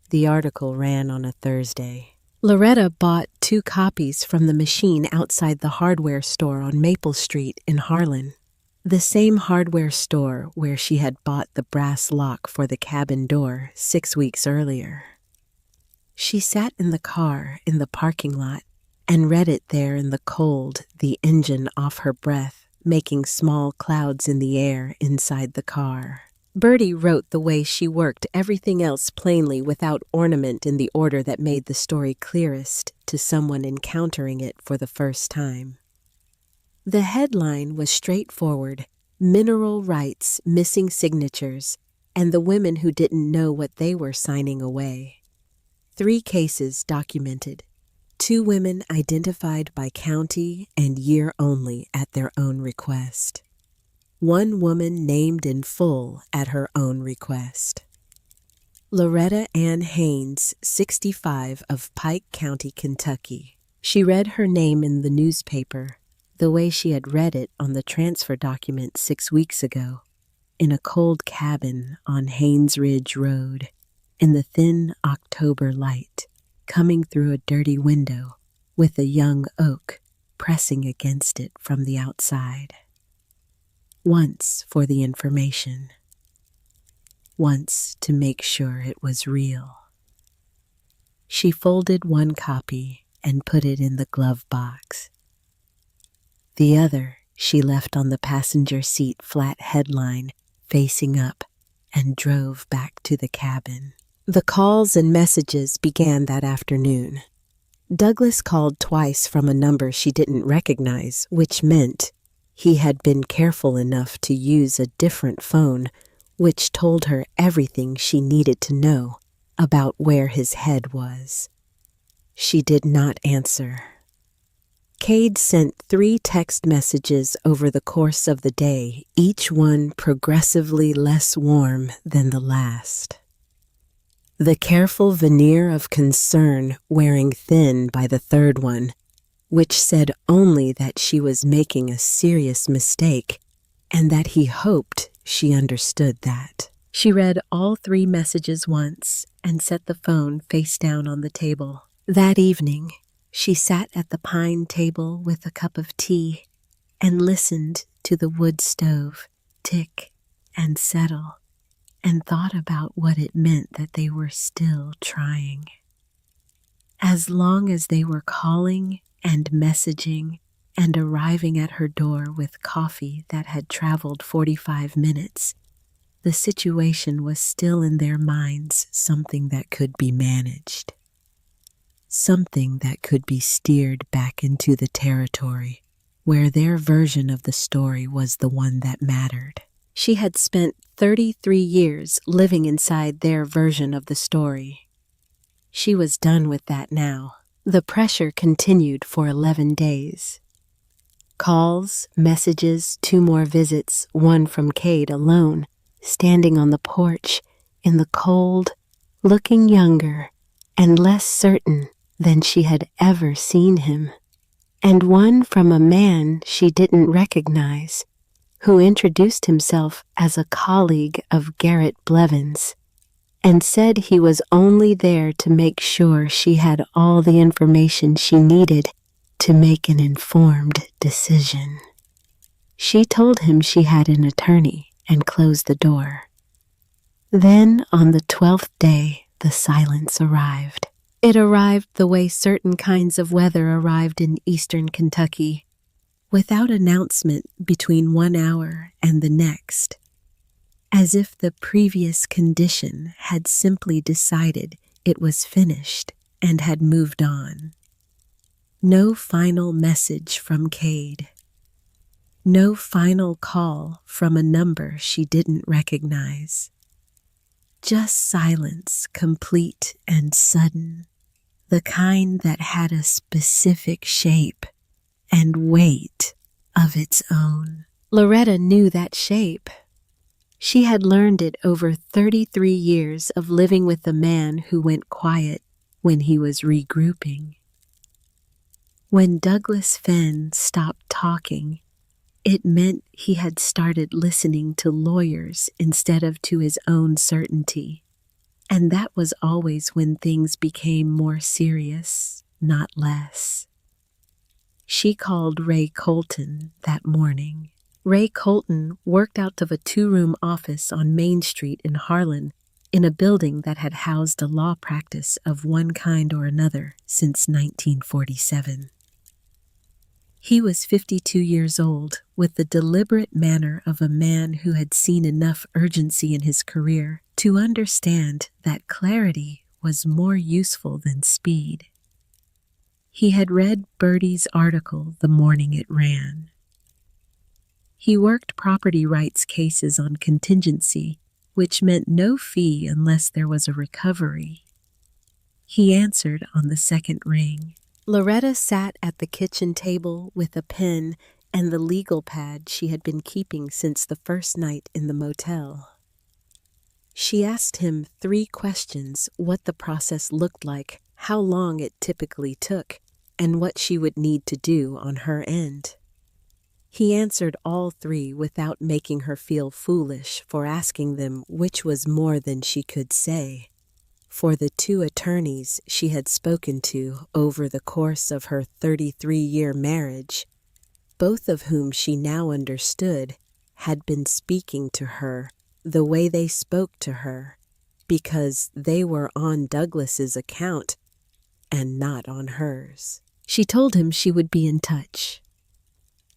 Speaker 2: The article ran on a Thursday. Loretta bought 2 copies from the machine outside the hardware store on Maple Street in Harlan, the same hardware store where she had bought the brass lock for the cabin door 6 weeks earlier. She sat in the car in the parking lot and read it there in the cold, the engine off her breath, making small clouds in the air inside the car. Bertie wrote the way she worked everything else plainly without ornament in the order that made the story clearest to someone encountering it for the first time. The headline was straightforward: mineral rights, missing signatures, and the women who didn't know what they were signing away. 3 cases documented. 2 women identified by county and year only at their own request. 1 woman named in full at her own request. Loretta Ann Haynes, 65, of Pike County, Kentucky. She read her name in the newspaper, the way she had read it on the transfer document 6 weeks ago, in a cold cabin on Haynes Ridge Road, in the thin October light, coming through a dirty window with a young oak pressing against it from the outside. Once for the information. Once to make sure it was real. She folded 1 copy and put it in the glove box. The other she left on the passenger seat flat headline facing up and drove back to the cabin. The calls and messages began that afternoon. Douglas called twice from a number she didn't recognize, which meant he had been careful enough to use a different phone, which told her everything she needed to know about where his head was. She did not answer. Cade sent 3 text messages over the course of the day, each one progressively less warm than the last. The careful veneer of concern wearing thin by the 3rd one, which said only that she was making a serious mistake and that he hoped she understood that. She read all 3 messages once and set the phone face down on the table. That evening, she sat at the pine table with a cup of tea and listened to the wood stove tick and settle and thought about what it meant that they were still trying. As long as they were calling and messaging and arriving at her door with coffee that had traveled 45 minutes, the situation was still in their minds something that could be managed. Something that could be steered back into the territory where their version of the story was the one that mattered. She had spent 33 years living inside their version of the story. She was done with that now. The pressure continued for 11 days. Calls, messages, 2 more visits, 1 from Cade alone, standing on the porch in the cold, looking younger and less certain than she had ever seen him, and 1 from a man she didn't recognize, who introduced himself as a colleague of Garrett Blevins and said he was only there to make sure she had all the information she needed to make an informed decision. She told him she had an attorney and closed the door. Then, on the 12th day, the silence arrived. It arrived the way certain kinds of weather arrived in eastern Kentucky, without announcement between 1 hour and the next, as if the previous condition had simply decided it was finished and had moved on. No final message from Cade. No final call from a number she didn't recognize. Just silence, complete and sudden, the kind that had a specific shape and weight of its own. Loretta knew that shape. She had learned it over 33 years of living with a man who went quiet
Speaker 1: when he was regrouping. When Douglas Fenn stopped talking, it meant he had started listening to lawyers instead of to his own certainty. And that was always when things became more serious, not less. She called Ray Colton that morning. Ray Colton worked out of a 2-room office on Main Street in Harlan, in a building that had housed a law practice of one kind or another since 1947. He was 52 years old, with the deliberate manner of a man who had seen enough urgency in his career to understand that clarity was more useful than speed. He had read Bertie's article the morning it ran. He worked property rights cases on contingency, which meant no fee unless there was a recovery. He answered on the second ring.
Speaker 2: Loretta sat at the kitchen table with a pen and the legal pad she had been keeping since the first night in the motel. She asked him 3 questions: what the process looked like, how long it typically took, and what she would need to do on her end. He answered all 3 without making her feel foolish for asking them, which was more than she could say. For the 2 attorneys she had spoken to over the course of her 33-year marriage, both of whom she now understood had been speaking to her the way they spoke to her, because they were on Douglas's account and not on hers. She told him she would be in touch.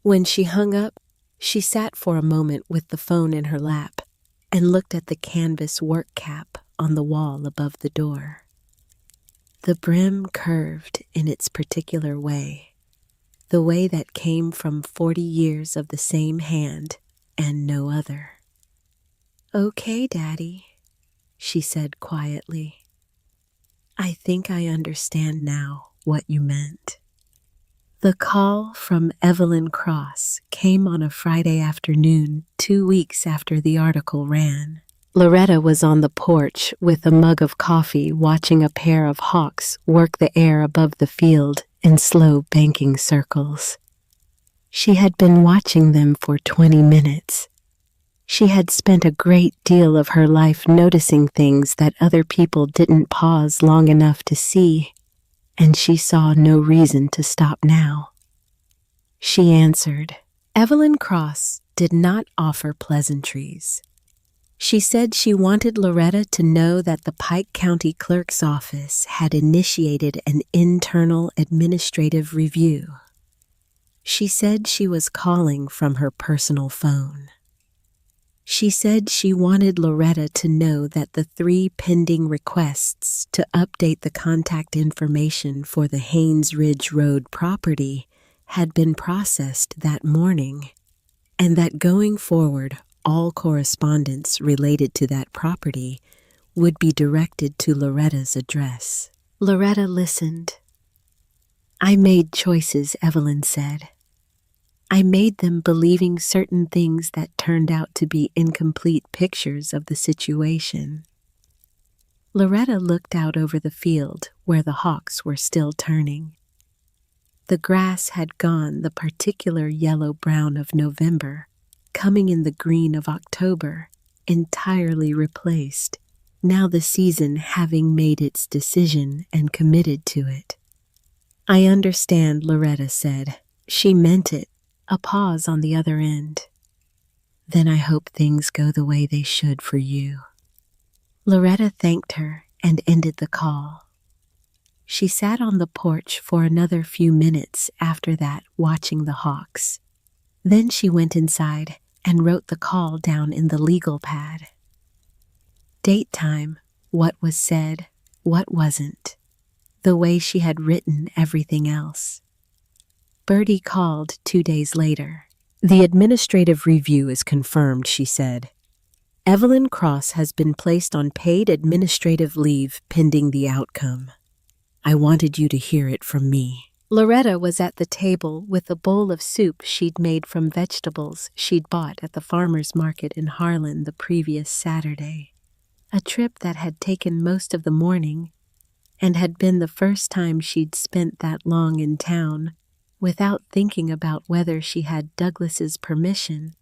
Speaker 2: When she hung up, she sat for a moment with the phone in her lap and looked at the canvas work cap on the wall above the door. The brim curved in its particular way, the way that came from 40 years of the same hand and no other. "Okay, Daddy," she said quietly. "I think I understand now what you meant." The call from Evelyn Cross came on a Friday afternoon 2 weeks after the article ran. Loretta was on the porch with a mug of coffee watching a pair of hawks work the air above the field in slow banking circles. She had been watching them for 20 minutes. She had spent a great deal of her life noticing things that other people didn't pause long enough to see, and she saw no reason to stop now. She answered. Evelyn Cross did not offer pleasantries. She said she wanted Loretta to know that the Pike County Clerk's office had initiated an internal administrative review. She said she was calling from her personal phone. She said she wanted Loretta to know that the 3 pending requests to update the contact information for the Haynes Ridge Road property had been processed that morning, and that going forward, all correspondence related to that property would be directed to Loretta's address. Loretta listened. "I made choices," Evelyn said. "I made them believing certain things that turned out to be incomplete pictures of the situation." Loretta looked out over the field where the hawks were still turning. The grass had gone the particular yellow-brown of November, coming in the green of October, entirely replaced, now the season having made its decision and committed to it. "I understand," Loretta said. She meant it. A pause on the other end. "Then I hope things go the way they should for you." Loretta thanked her and ended the call. She sat on the porch for another few minutes after that, watching the hawks. Then she went inside and wrote the call down in the legal pad. Date time, what was said, what wasn't, the way she had written everything else. Bertie called 2 days later. "The administrative review is confirmed," she said. "Evelyn Cross has been placed on paid administrative leave pending the outcome. I wanted you to hear it from me." Loretta was at the table with a bowl of soup she'd made from vegetables she'd bought at the farmer's market in Harlan the previous Saturday, a trip that had taken most of the morning and had been the first time she'd spent that long in town without thinking about whether she had Douglas's permission,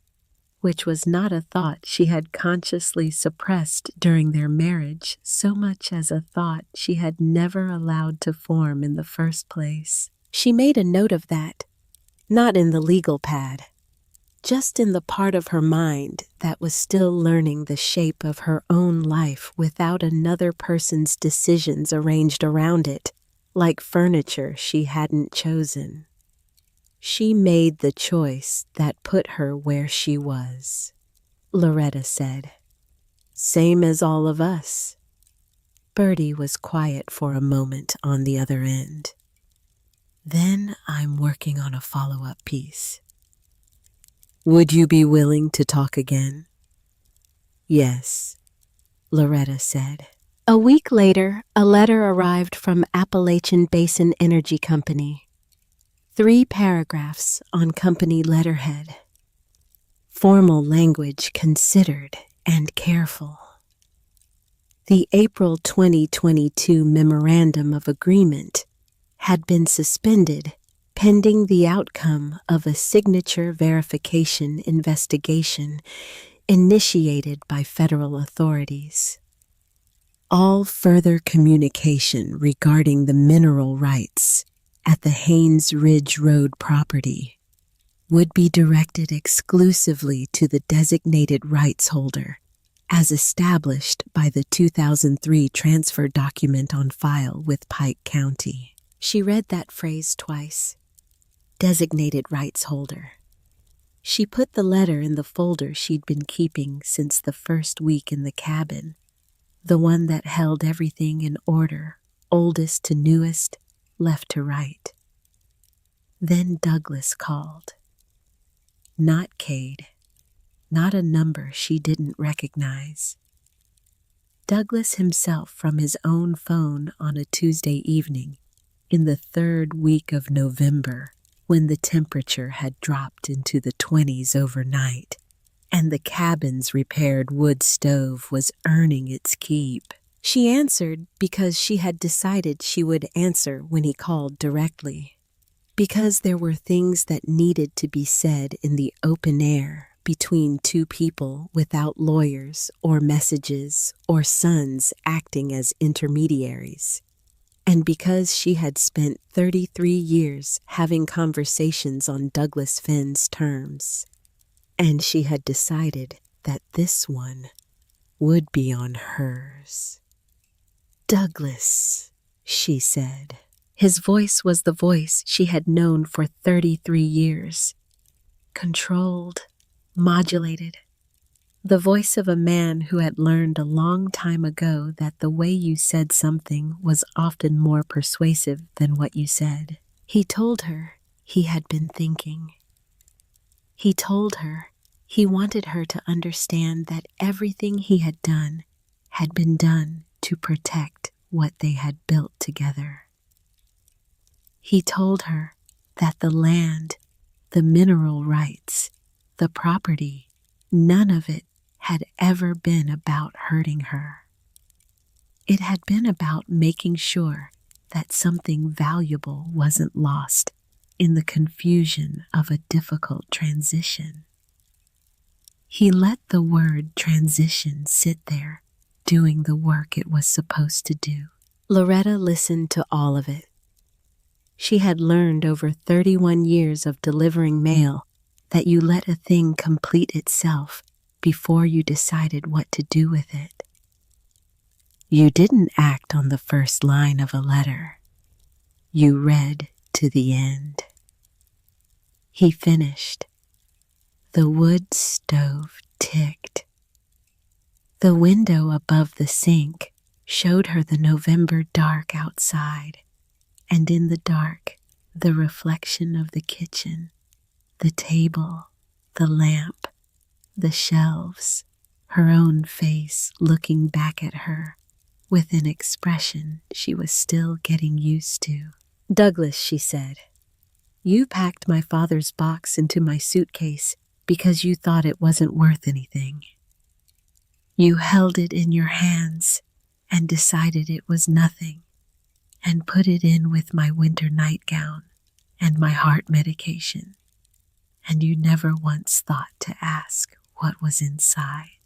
Speaker 2: which was not a thought she had consciously suppressed during their marriage so much as a thought she had never allowed to form in the first place. She made a note of that, not in the legal pad, just in the part of her mind that was still learning the shape of her own life without another person's decisions arranged around it, like furniture she hadn't chosen. She made the choice that put her where she was, Loretta said. Same as all of us. Bertie was quiet for a moment on the other end. Then I'm working on a follow-up piece. Would you be willing to talk again? Yes, Loretta said. A week later, a letter arrived from Appalachian Basin Energy Company. 3 paragraphs on company letterhead. Formal language considered and careful. The April 2022 Memorandum of Agreement had been suspended pending the outcome of a signature verification investigation initiated by federal authorities. All further communication regarding the mineral rights at the Haynes Ridge Road property would be directed exclusively to the designated rights holder, as established by the 2003 transfer document on file with Pike County. She read that phrase twice. Designated rights holder. She put the letter in the folder she'd been keeping since the first week in the cabin, the one that held everything in order, oldest to newest, left to right. Then Douglas called. Not Cade, not a number she didn't recognize. Douglas himself from his own phone on a Tuesday evening in the 3rd week of November, when the temperature had dropped into the 20s overnight and the cabin's repaired wood stove was earning its keep. She answered because she had decided she would answer when he called directly, because there were things that needed to be said in the open air between 2 people without lawyers or messages or sons acting as intermediaries, and because she had spent 33 years having conversations on Douglas Finn's terms, and she had decided that this one would be on hers. Douglas, she said. His voice was the voice she had known for 33 years. Controlled, modulated. The voice of a man who had learned a long time ago that the way you said something was often more persuasive than what you said. He told her he had been thinking. He told her he wanted her to understand that everything he had been done to protect what they had built together. He told her that the land, the mineral rights, the property, none of it had ever been about hurting her. It had been about making sure that something valuable wasn't lost in the confusion of a difficult transition. He let the word transition sit there, doing the work it was supposed to do. Loretta listened to all of it. She had learned over 31 years of delivering mail that you let a thing complete itself before you decided what to do with it. You didn't act on the first line of a letter. You read to the end. He finished. The wood stove ticked. The window above the sink showed her the November dark outside, and in the dark, the reflection of the kitchen, the table, the lamp, the shelves, her own face looking back at her with an expression she was still getting used to. Douglas, she said, you packed my father's box into my suitcase because you thought it wasn't worth anything. You held it in your hands and decided it was nothing.
Speaker 1: and put it in with my winter nightgown and my heart medication, and you never once thought to ask what was inside.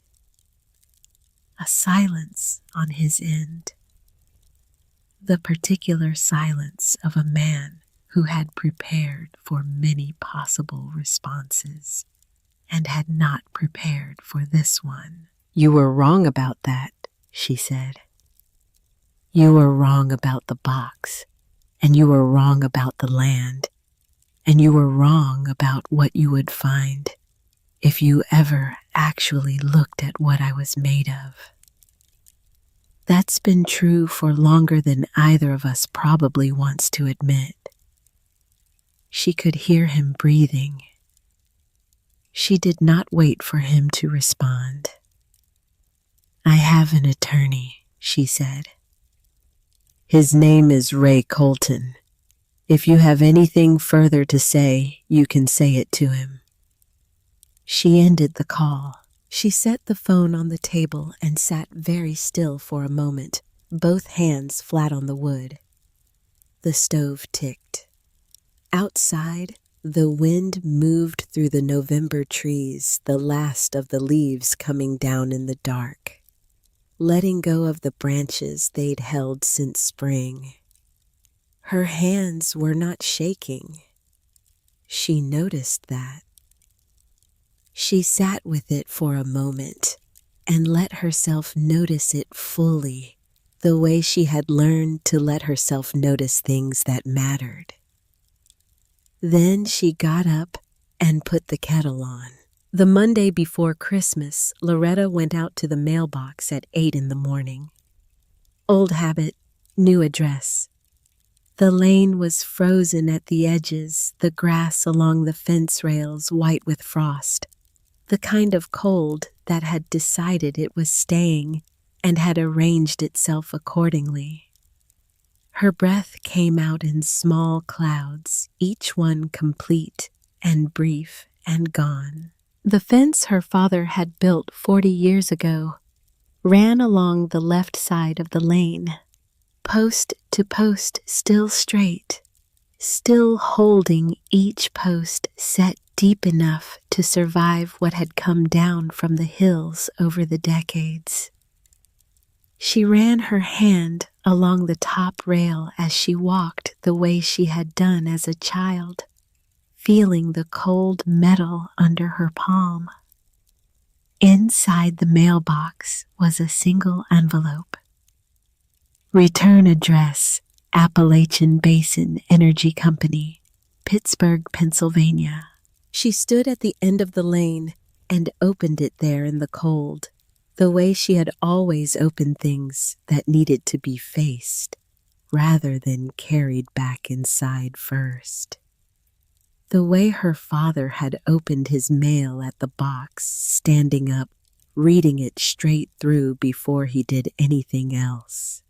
Speaker 1: A silence on his end, the particular silence of a man who had prepared for many possible responses and had not prepared for this one.
Speaker 3: "You were wrong about that," she said. "You were wrong about the box, and you were wrong about the land, and you were wrong about what you would find if you ever actually looked at what I was made of. That's been true for longer than either of us probably wants to admit." She could hear him breathing. She did not wait for him to respond. "I have an attorney," she said. "His name is Ray Colton. If you have anything further to say, you can say it to him." She ended the call. She set the phone on the table and sat very still for a moment, both hands flat on the wood. The stove ticked. Outside, the wind moved through the November trees, the last of the leaves coming down in the dark, letting go of the branches they'd held since spring. Her hands were not shaking. She noticed that. She sat with it for a moment and let herself notice it fully, the way she had learned to let herself notice things that mattered. Then she got up and put the kettle on. The Monday before Christmas, Loretta went out to the mailbox at 8 in the morning. Old habit, new address. The lane was frozen at the edges, the grass along the fence rails white with frost, the kind of cold that had decided it was staying and had arranged itself accordingly. Her breath came out in small clouds, each one complete and brief and gone. The fence her father had built 40 years ago ran along the left side of the lane, post to post still straight, still holding each post set deep enough to survive what had come down from the hills over the decades. She ran her hand along the top rail as she walked the way she had done as a child, feeling the cold metal under her palm. Inside the mailbox was a single envelope. Return address, Appalachian Basin Energy Company, Pittsburgh, Pennsylvania. She stood at the end of the lane and opened it there in the cold, the way she had always opened things that needed to be faced, rather than carried back inside first. The way her father had opened his mail at the box, standing up, reading it straight through before he did anything else.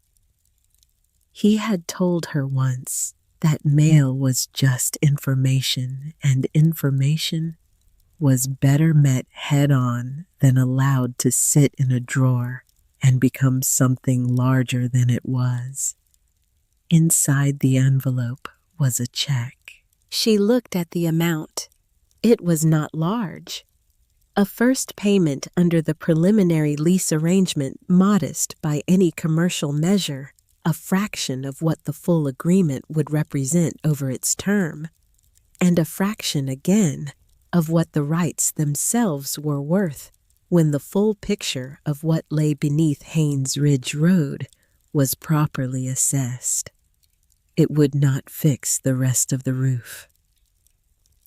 Speaker 3: He had told her once that mail was just information, and information was better met head-on than allowed to sit in a drawer and become something larger than it was. Inside the envelope was a check. She looked at the amount. It was not large. A first payment under the preliminary lease arrangement, modest by any commercial measure, a fraction of what the full agreement would represent over its term, and a fraction again of what the rights themselves were worth when the full picture of what lay beneath Haynes Ridge Road was properly assessed. It would not fix the rest of the roof.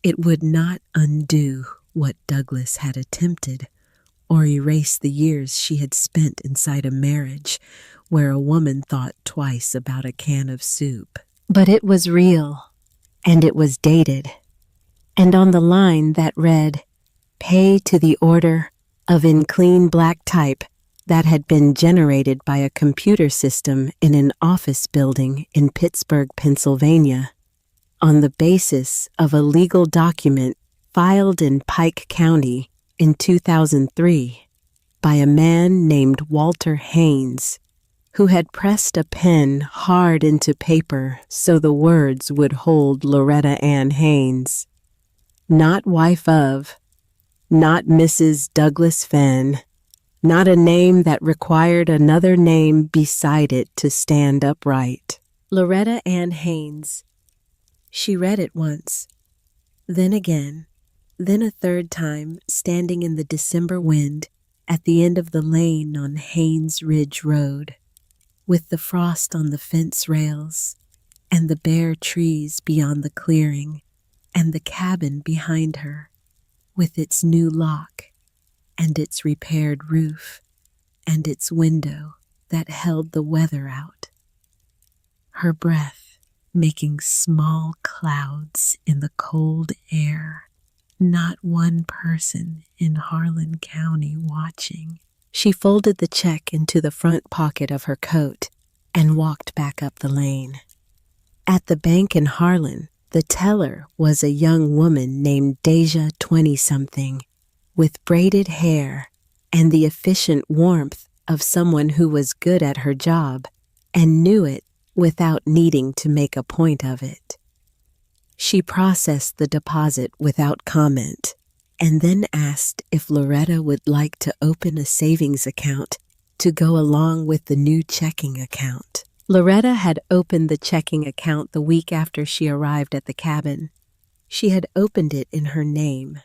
Speaker 3: It would not undo what Douglas had attempted or erase the years she had spent inside a marriage where a woman thought twice about a can of soup. But it was real, and it was dated, and on the line that read, "Pay to the order," of in clean black type that had been generated by a computer system in an office building in Pittsburgh, Pennsylvania, on the basis of a legal document filed in Pike County in 2003 by a man named Walter Haynes,
Speaker 2: who had pressed a pen hard into paper so the words would hold Loretta Ann Haynes. Not wife of, not Mrs. Douglas Fenn, not a name that required another name beside it to stand upright. Loretta Ann Haynes. She read it once, then again, then a third time, standing in the December wind at the end of the lane on Haynes Ridge Road, with the frost on the fence rails and the bare trees beyond the clearing and the cabin behind her, with its new lock and its repaired roof and its window that held the weather out. Her breath making small clouds in the cold air, not one person in Harlan County watching. She folded the check into the front pocket of her coat and walked back up the lane. At the bank in Harlan, the teller was a young woman named Deja 20-something, with braided hair and the efficient warmth of someone who was good at her job and knew it without needing to make a point of it. She processed the deposit without comment and then asked if Loretta would like to open a savings account to go along with the new checking account. Loretta had opened the checking account the week after she arrived at the cabin. She had opened it in her name.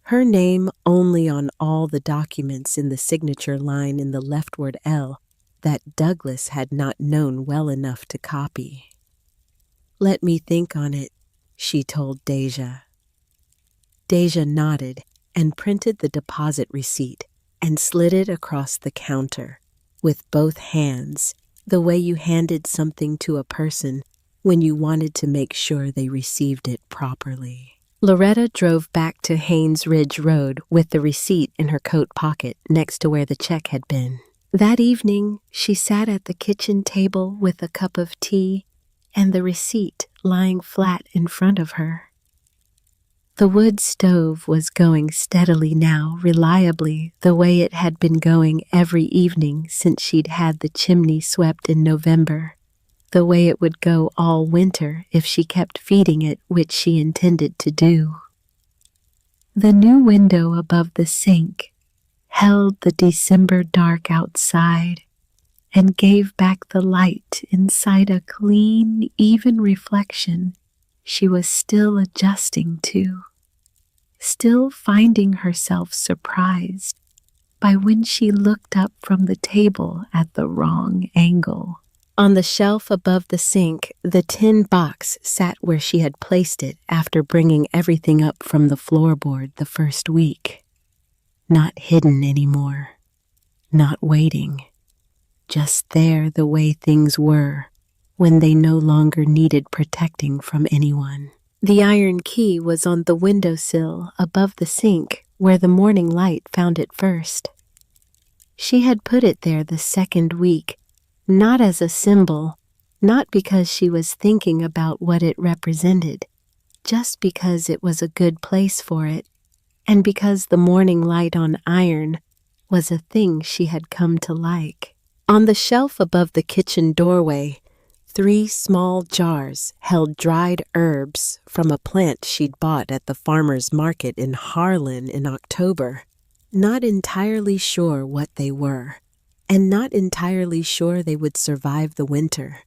Speaker 2: Her name only on all the documents in the signature line in the leftward L that Douglas had not known well enough to copy. "Let me think on it," she told Deja. Deja nodded and printed the deposit receipt and slid it across the counter with both hands, the way you handed something to a person when you wanted to make sure they received it properly. Loretta drove back to Haynes Ridge Road with the receipt in her coat pocket next to where the check had been. That evening, she sat at the kitchen table with a cup of tea and the receipt lying flat in front of her. The wood stove was going steadily now, reliably, the way it had been going every evening since she'd had the chimney swept in November, the way it would go all winter if she kept feeding it, which she intended to do. The new window above the sink held the December dark outside and gave back the light inside a clean, even reflection she was still adjusting to, still finding herself surprised by when she looked up from the table at the wrong angle. On the shelf above the sink, the tin box sat where she had placed it after bringing everything up from the floorboard the first week. Not hidden anymore, not waiting, just there the way things were when they no longer needed protecting from anyone. The iron key was on the windowsill above the sink where the morning light found it first. She had put it there the second week, not as a symbol, not because she was thinking about what it represented, just because it was a good place for it, and because the morning light on iron was a thing she had come to like. On the shelf above the kitchen doorway, 3 small jars held dried herbs from a plant she'd bought at the farmer's market in Harlan in October, not entirely sure what they were, and not entirely sure they would survive the winter,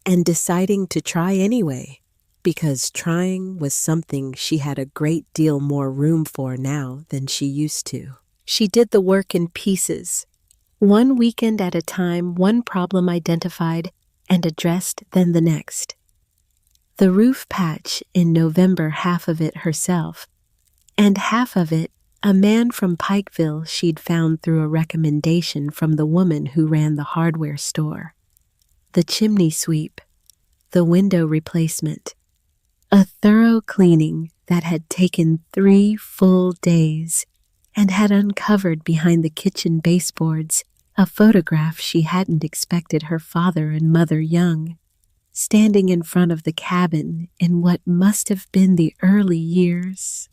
Speaker 2: and deciding to try anyway, because trying was something she had a great deal more room for now than she used to. She did the work in pieces, one weekend at a time, one problem identified and addressed, then the next. The roof patch in November, half of it herself, and half of it a man from Pikeville she'd found through a recommendation from the woman who ran the hardware store. The chimney sweep, the window replacement, a thorough cleaning that had taken 3 full days and had uncovered behind the kitchen baseboards a photograph she hadn't expected her father and mother young, standing in front of the cabin in what must have been the early years,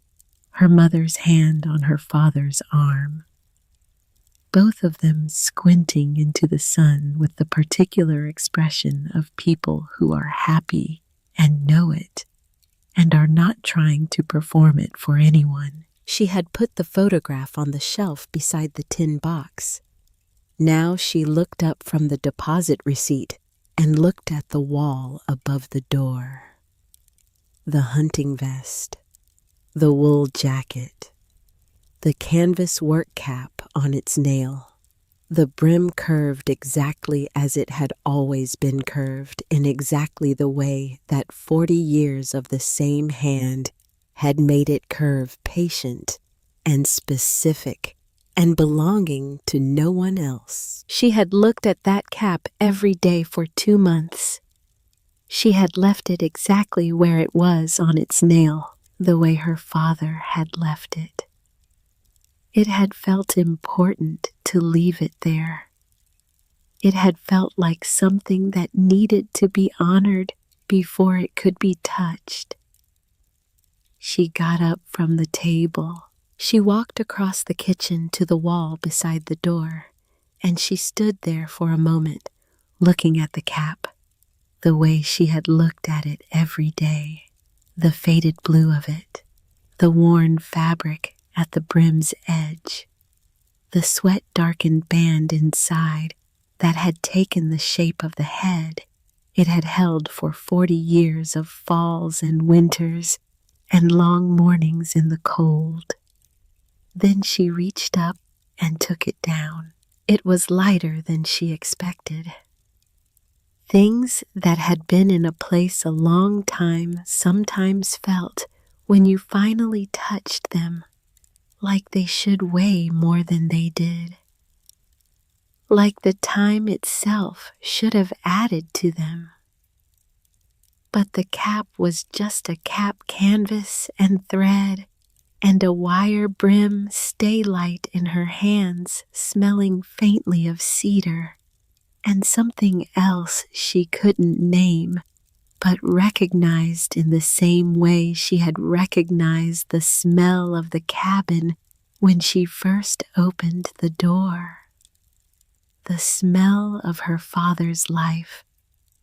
Speaker 2: her mother's hand on her father's arm.
Speaker 1: both of them squinting into the sun with the particular expression of people who are happy and know it and are not trying to perform it for anyone.
Speaker 2: She had put the photograph on the shelf beside the tin box. Now she looked up from the deposit receipt and looked at the wall above the door. The hunting vest, the wool jacket, the canvas work cap on its nail, the brim curved exactly as it had always been curved, in exactly the way that 40 years of the same hand had made it curve, patient and specific and belonging to no one else.
Speaker 1: She had looked at that cap every day for 2 months. She had left it exactly where it was on its nail, the way her father had left it. It had felt important to leave it there. It had felt like something that needed to be honored before it could be touched. She got up from the table. She walked across the kitchen to the wall beside the door, and she stood there for a moment, looking at the cap, the way she had looked at it every day, the faded blue of it, the worn fabric at the brim's edge, the sweat-darkened band inside that had taken the shape of the head it had held for 40 years of falls and winters and long mornings in the cold. Then she reached up and took it down. It was lighter than she expected. Things that had been in a place a long time sometimes felt, when you finally touched them, like they should weigh more than they did. Like the time itself should have added to them. But the cap was just a cap canvas and thread, and a wire brim stay light in her hands, smelling faintly of cedar, and something else she couldn't name, but recognized in the same way she had recognized the smell of the cabin when she first opened the door. The smell of her father's life,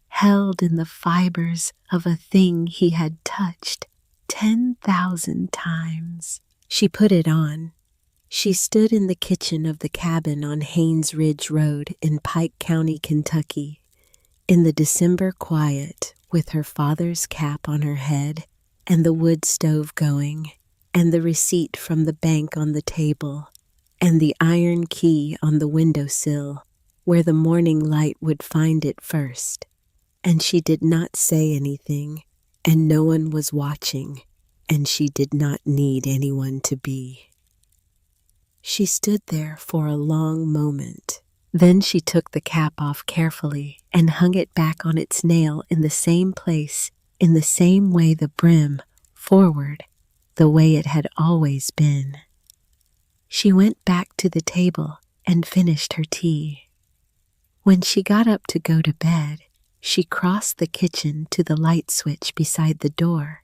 Speaker 1: held in the fibers of a thing he had touched 10,000 times. She put it on. She stood in the kitchen of the cabin on Haynes Ridge Road in Pike County, Kentucky, in the December quiet, with her father's cap on her head and the wood stove going, and the receipt from the bank on the table, and the iron key on the windowsill where the morning light would find it first. And she did not say anything, and no one was watching, and she did not need anyone to be. She stood there for a long moment. Then she took the cap off carefully and hung it back on its nail in the same place, in the same way, the brim, forward, the way it had always been. She went back to the table and finished her tea. When she got up to go to bed, she crossed the kitchen to the light switch beside the door,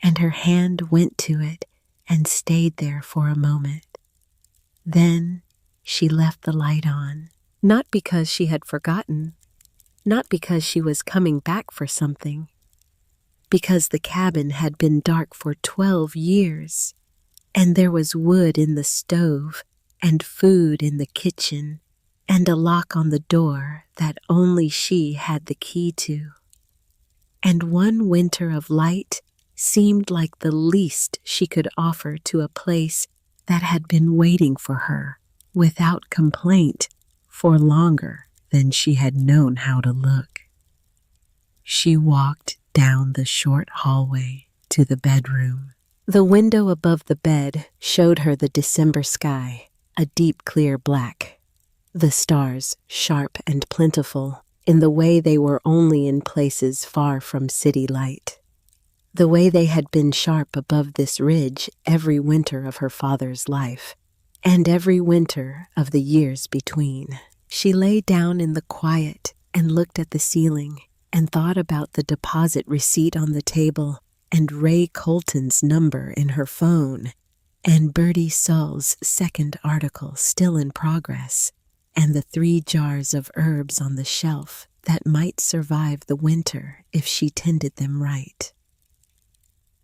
Speaker 1: and her hand went to it and stayed there for a moment. Then she left the light on, not because she had forgotten, not because she was coming back for something, because the cabin had been dark for 12 years, and there was wood in the stove and food in the kitchen, and a lock on the door that only she had the key to. And one winter of light seemed like the least she could offer to a place that had been waiting for her, without complaint, for longer than she had known how to look. She walked down the short hallway to the bedroom. The window above the bed showed her the December sky, a deep clear black. The stars, sharp and plentiful, in the way they were only in places far from city light. The way they had been sharp above this ridge every winter of her father's life, and every winter of the years between. She lay down in the quiet and looked at the ceiling and thought about the deposit receipt on the table and Ray Colton's number in her phone
Speaker 2: and Bertie Sull's second article still in progress, and the 3 jars of herbs on the shelf that might survive the winter if she tended them right.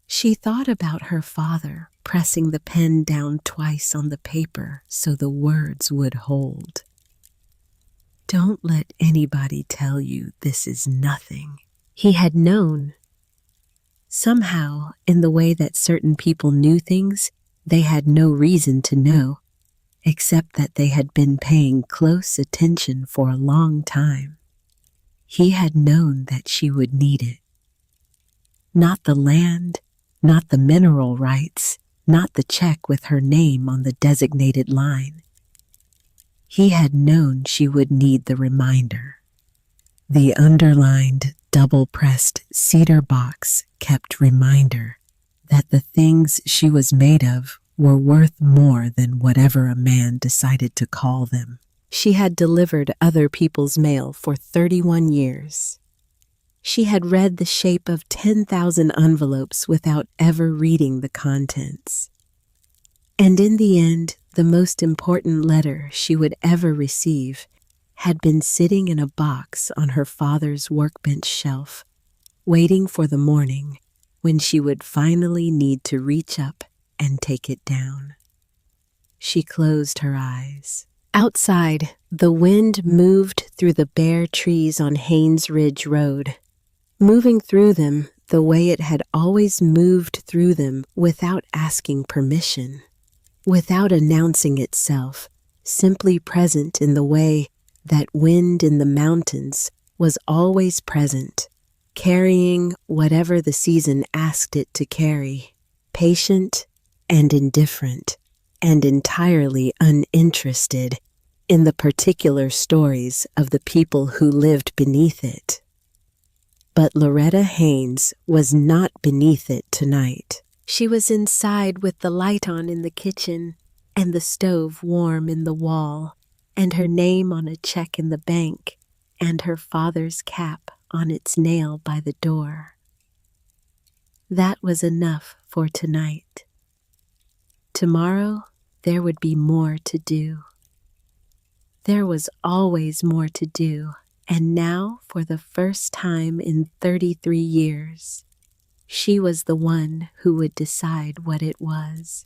Speaker 2: She thought about her father pressing the pen down twice on the paper so the words would hold. "Don't let anybody tell you this is nothing," he had known. Somehow, in the way that certain people knew things they had no reason to know, except that they had been paying close attention for a long time. He had known that she would need it. Not the land, not the mineral rights, not the check with her name on the designated line. He had known she would need the reminder. The underlined, double-pressed cedar box kept reminder that the things she was made of were worth more than whatever a man decided to call them. She had delivered other people's mail for 31 years. She had read the shape of 10,000 envelopes without ever reading the contents. And in the end, the most important letter she would ever receive had been sitting in a box on her father's workbench shelf, waiting for the morning when she would finally need to reach up and take it down. She closed her eyes. Outside, the wind moved through the bare trees on Haynes Ridge Road, moving through them the way it had always moved through them without asking permission, without announcing itself, simply present in the way that wind in the mountains was always present, carrying whatever the season asked it to carry, patient and indifferent and entirely uninterested in the particular stories of the people who lived beneath it. But Loretta Haynes was not beneath it tonight. She was inside with the light on in the kitchen and the stove warm in the wall and her name on a check in the bank and her father's cap on its nail by the door. That was enough for tonight. Tomorrow there would be more to do. There was always more to do, and now, for the first time in 33 years, she was the one who would decide what it was.